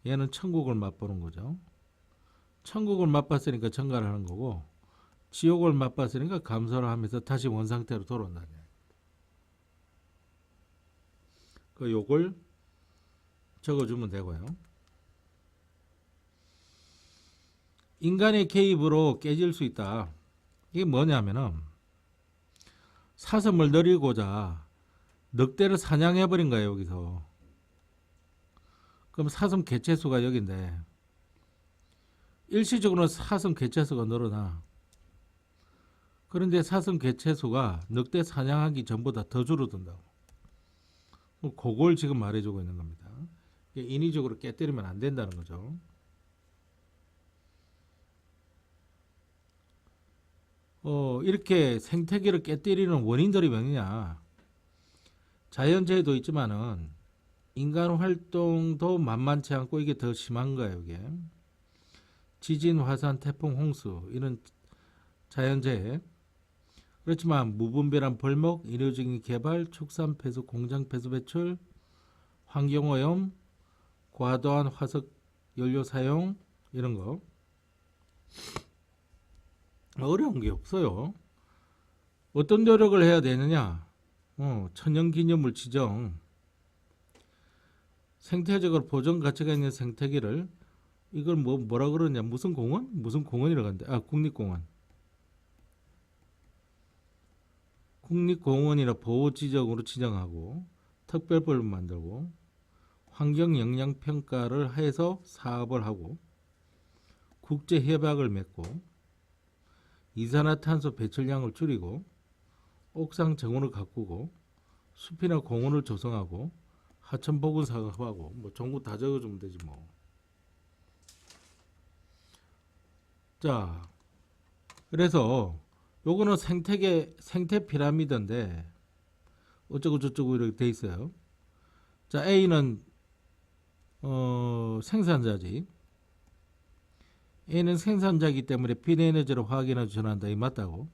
얘는 천국을 맛보는 거죠. 천국을 맛봤으니까 증가를 하는 거고 지옥을 맛봤으니까 감소를 하면서 다시 원상태로 돌아온다는 거예요. 요걸 적어주면 되고요. 인간의 개입으로 깨질 수 있다. 이게 뭐냐면은 사슴을 늘리고자 늑대를 사냥해버린 거예요. 여기서. 그럼 사슴 개체수가 여기인데 일시적으로는 사슴 개체수가 늘어나. 그런데 사슴 개체수가 늑대 사냥하기 전보다 더 줄어든다고. 그걸 지금 말해주고 있는 겁니다. 인위적으로 깨뜨리면 안 된다는 거죠. 이렇게 생태계를 깨뜨리는 원인들이 뭐냐. 자연재해도 있지만은 인간 활동도 만만치 않고 이게 더 심한 거예요. 이게 지진, 화산, 태풍, 홍수 이런 자연재해. 그렇지만 무분별한 벌목, 인위적인 개발, 축산, 폐수, 공장 폐수 배출, 환경오염, 과도한 화석 연료 사용 이런 거 어려운 게 없어요. 어떤 노력을 해야 되느냐? 천연기념물 지정, 생태적으로 보존 가치가 있는 생태계를 이걸 뭐라 그러냐? 무슨 공원? 무슨 공원이라고 하는데? 국립공원. 국립공원이라 보호지역으로 지정하고 특별법을 만들고 환경 영향 평가를 해서 사업을 하고 국제 협약을 맺고 이산화탄소 배출량을 줄이고 옥상 정원을 가꾸고 숲이나 공원을 조성하고 하천 복원 사업하고 뭐 전부 다 적어주면 되지 뭐. 자, 그래서 요거는 생태 피라미드인데 어쩌고 저쩌고 이렇게 돼 있어요. 자, A는 생산자지. A는 생산자이기 때문에 비에너지로 화학에너지 전환한다. 이 맞다고.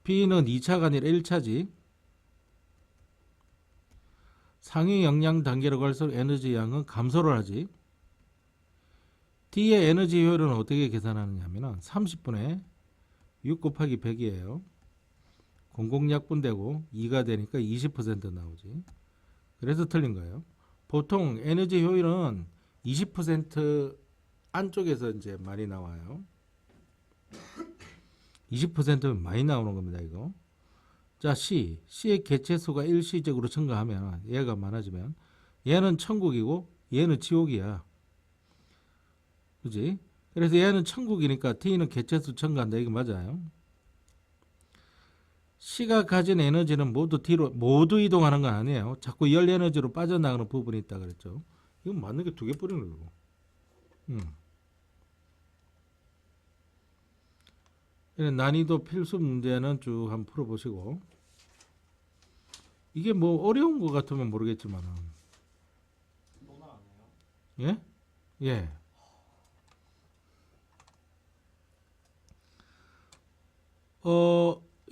B는 2차가 아니라 1차지. 상위 영양 단계로 갈수록 에너지 양은 감소를 하지. D의 에너지 효율은 어떻게 계산하느냐 하면 30분의 6 곱하기 100이에요. 공공약분되고 2가 되니까 20% 나오지. 그래서 틀린 거예요. 보통 에너지 효율은 20% 안쪽에서 이제 많이 나와요. 20%면 많이 나오는 겁니다, 이거. 자, C의 개체수가 일시적으로 증가하면 얘가 많아지면 얘는 천국이고 얘는 지옥이야. 그지? 그래서 얘는 천국이니까 T는 개체수 증가한다. 이거 맞아요. C가 가진 에너지는 모두 이동하는 건 아니에요. 자꾸 열 에너지로 빠져나가는 부분이 있다 그랬죠. 이건 맞는 게 2개 뿌리는 거고. 난이도 필수 문제는 쭉 한번 풀어보시고. 이게 뭐 어려운 것 같으면 모르겠지만.
또나 안 해요?
예? 예.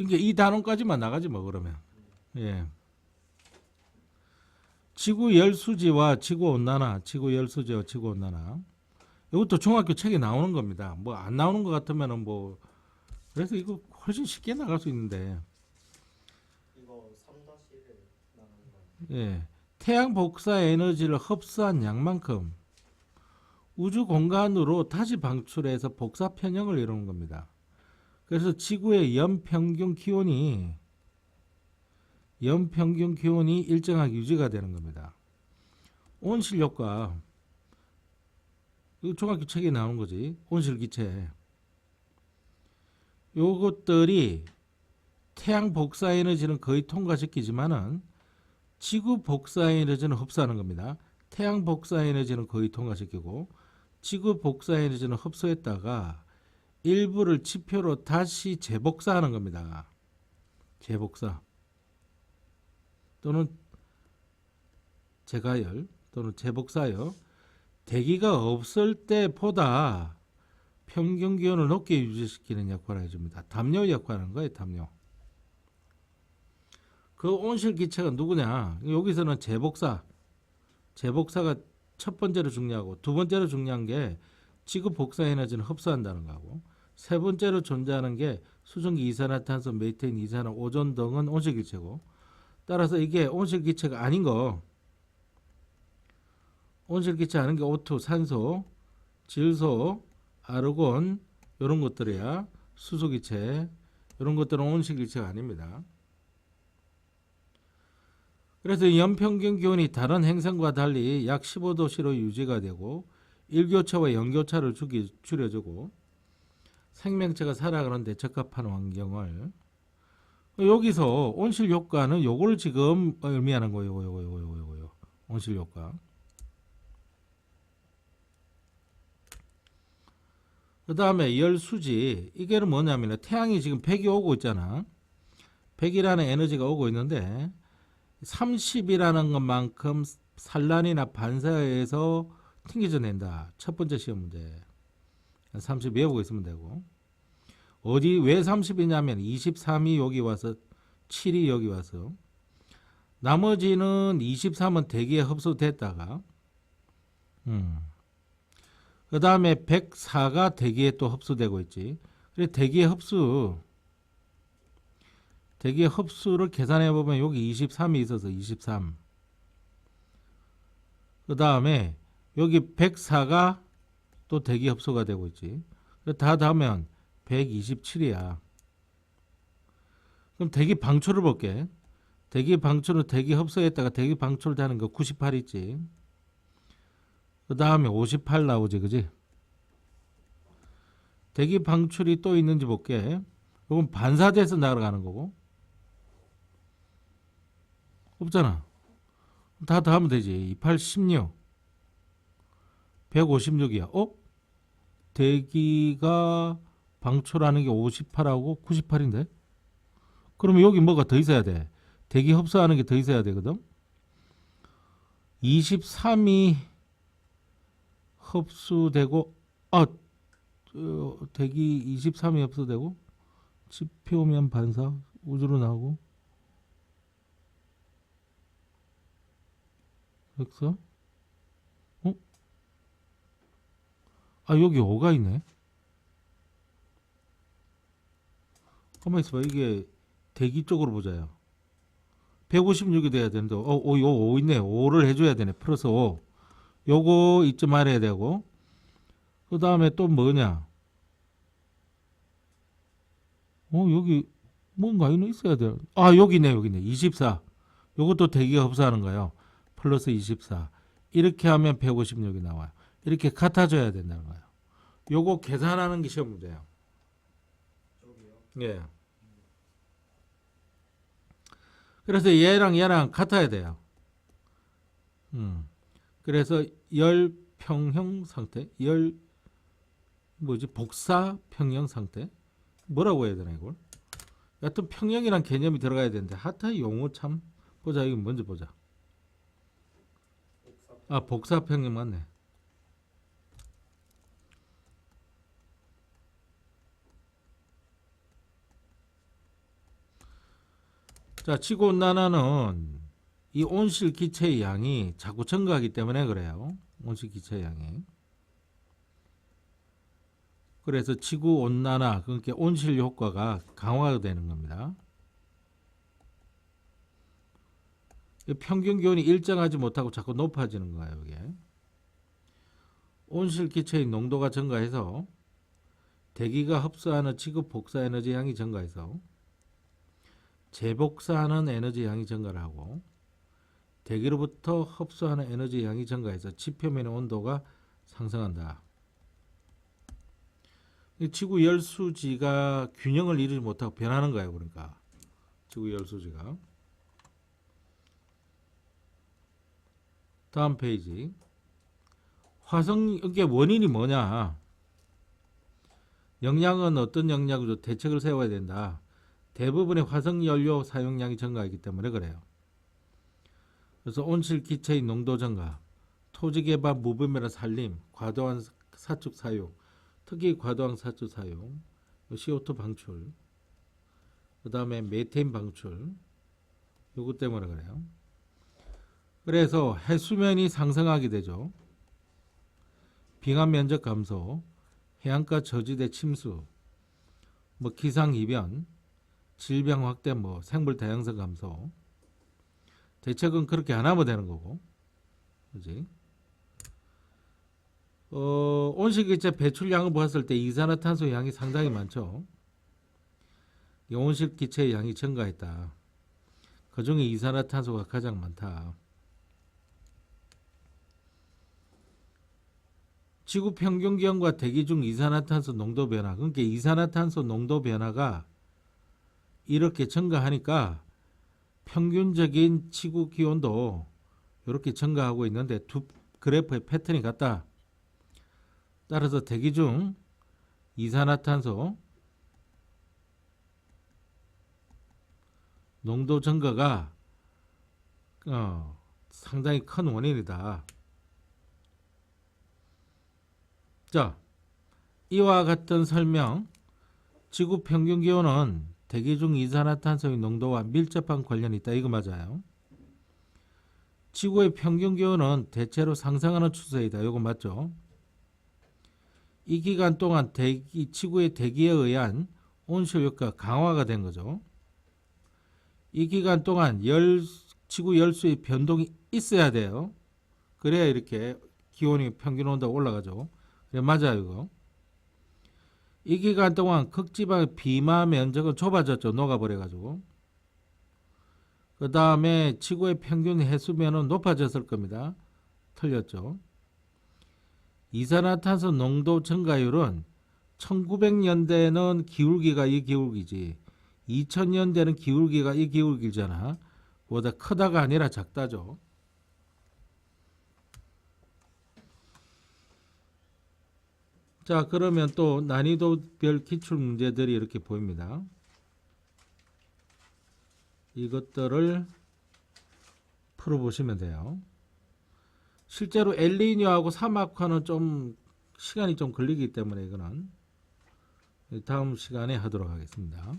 이게 이 단원까지만 나가지 뭐 그러면. 예. 지구 열수지와 지구 온난화, 지구 열수지와 지구 온난화. 이것도 중학교 책에 나오는 겁니다. 뭐 안 나오는 것 같으면은 뭐 그래서 이거 훨씬 쉽게 나갈 수 있는데.
이거 3-1에 나가는 거.
예. 태양 복사 에너지를 흡수한 양만큼 우주 공간으로 다시 방출해서 복사 편형을 이루는 겁니다. 그래서 지구의 연평균 기온이 일정하게 유지가 되는 겁니다. 온실 효과. 이거 중학교 책에 나오는 거지. 온실 기체. 요것들이 태양 복사 에너지는 거의 통과시키지만은 지구 복사 에너지는 흡수하는 겁니다. 태양 복사 에너지는 거의 통과시키고 지구 복사 에너지는 흡수했다가 일부를 지표로 다시 재복사하는 겁니다. 재복사 또는 재가열 또는 재복사요. 대기가 없을 때보다 평균 기온을 높게 유지시키는 역할을 해줍니다. 담요 역할을 하는 거예요. 담요. 그 온실 기체가 누구냐? 여기서는 재복사가 첫 번째로 중요하고 두 번째로 중요한 게 지구 복사 에너지는 흡수한다는 거고 세 번째로 존재하는 게 수증기 이산화탄소, 메테인, 이산화, 오존 등은 온실 기체고 따라서 이게 온실 기체가 아닌 거 온실 기체 아닌 게 O2, 산소, 질소, 아르곤 이런 것들이야. 수소 기체 이런 것들은 온실 기체가 아닙니다. 그래서 연평균 기온이 다른 행성과 달리 약 15도씨로 유지가 되고 일교차와 연교차를 줄여주고 생명체가 살아가는 데 적합한 환경을 여기서 온실 효과는 요걸 지금 의미하는 거예요. 요거 온실 효과. 그 다음에 열수지. 이게 뭐냐면 태양이 지금 100이 오고 있잖아. 100이라는 에너지가 오고 있는데 30이라는 것만큼 산란이나 반사에 의해서 튕겨져 낸다. 첫 번째 시험 문제. 30 외우고 있으면 되고. 어디 왜 30이냐면 23이 여기 와서 7이 여기 와서 나머지는 23은 대기에 흡수됐다가 그 다음에 104가 대기에 또 흡수되고 있지. 그래 대기의 흡수를 계산해 보면 여기 23이 있어서 23. 그 다음에 여기 104가 또 대기 흡수가 되고 있지. 다 더하면 127이야. 그럼 대기 방출을 볼게. 대기 방출은 대기 흡수했다가 대기 방출되는 거 98 있지. 그 다음에 58 나오지, 그지? 대기 방출이 또 있는지 볼게. 이건 반사돼서 날아가는 거고. 없잖아. 다 더하면 되지. 28, 16. 156이야. 대기가 방출하는 게 58하고 98인데? 그러면 여기 뭐가 더 있어야 돼? 대기 흡수하는 게 더 있어야 되거든? 23이 흡수되고, 대기 23이 흡수되고, 지표면 반사, 우주로 나오고, 그래서 여기 5가 있네. 가만히 있어봐. 이게 대기 쪽으로 보자요. 156이 돼야 되는데, 요 5 있네. 5를 해줘야 되네. 플러스 5. 요거 이쯤 알아야 되고, 그 다음에 또 뭐냐? 여기 뭔가 있어야 돼. 여기네. 24. 요것도 대기가 흡수하는 거예요. 플러스 24. 이렇게 하면 156이 나와요. 이렇게 같아져야 된다는 거예요. 요거 계산하는 게 시험 문제예요.
저기요.
예. 그래서 얘랑 같아야 돼요. 그래서 열 평형 상태, 복사 평형 상태. 뭐라고 해야 되나 이걸? 여하튼 평형이란 개념이 들어가야 되는데 하타 용어 참 보자. 이거 먼저 보자. 복사 평형 맞네. 자, 지구온난화는 이 온실 기체의 양이 자꾸 증가하기 때문에 그래요. 온실 기체의 양이. 그래서 지구온난화, 그러니까 온실 효과가 강화되는 겁니다. 평균 기온이 일정하지 못하고 자꾸 높아지는 거예요. 이게. 온실 기체의 농도가 증가해서 대기가 흡수하는 지구 복사 에너지 양이 증가해서 재복사하는 에너지 양이 증가를 하고 대기로부터 흡수하는 에너지 양이 증가해서 지표면의 온도가 상승한다. 지구 열수지가 균형을 이루지 못하고 변하는 거예요. 그러니까 지구 열수지가. 다음 페이지. 이게 원인이 뭐냐? 영양은 어떤 영양으로 대책을 세워야 된다. 대부분의 화석연료 사용량이 증가하기 때문에 그래요. 그래서 온실 기체의 농도 증가, 토지 개발 무분별한 산림, 과도한 사축 사용, 특히 과도한 사축 사용, CO2 방출, 그 다음에 메테인 방출, 요것 때문에 그래요. 그래서 해수면이 상승하게 되죠. 빙하 면적 감소, 해안가 저지대 침수, 기상 이변, 질병 확대, 생물 다양성 감소. 대책은 그렇게 안 하면 되는 거고, 그지? 온실기체 배출량을 보았을 때 이산화탄소 양이 상당히 많죠. 이 온실기체의 양이 증가했다. 그 중에 이산화탄소가 가장 많다. 지구 평균 기온과 대기 중 이산화탄소 농도 변화, 그러니까 이산화탄소 농도 변화가 이렇게 증가하니까 평균적인 지구 기온도 이렇게 증가하고 있는데 두 그래프의 패턴이 같다. 따라서 대기 중 이산화탄소 농도 증가가 상당히 큰 원인이다. 자, 이와 같은 설명, 지구 평균 기온은 대기 중 이산화탄소의 농도와 밀접한 관련이 있다. 이거 맞아요. 지구의 평균 기온은 대체로 상승하는 추세이다. 이거 맞죠? 이 기간 동안 지구의 대기에 의한 온실 효과가 강화가 된 거죠. 이 기간 동안 지구 열수의 변동이 있어야 돼요. 그래야 이렇게 기온이 평균 온도가 올라가죠. 그래 맞아요 이거. 이 기간 동안 극지방의 비마 면적은 좁아졌죠. 녹아버려가지고. 그 다음에 지구의 평균 해수면은 높아졌을 겁니다. 틀렸죠. 이산화탄소 농도 증가율은 1900년대는 기울기가 이 기울기지 2000년대는 기울기가 이 기울기잖아. 보다 크다가 아니라 작다죠. 자, 그러면 또 난이도별 기출문제들이 이렇게 보입니다. 이것들을 풀어보시면 돼요. 실제로 엘니뇨하고 사막화는 좀 시간이 좀 걸리기 때문에 이거는 다음 시간에 하도록 하겠습니다.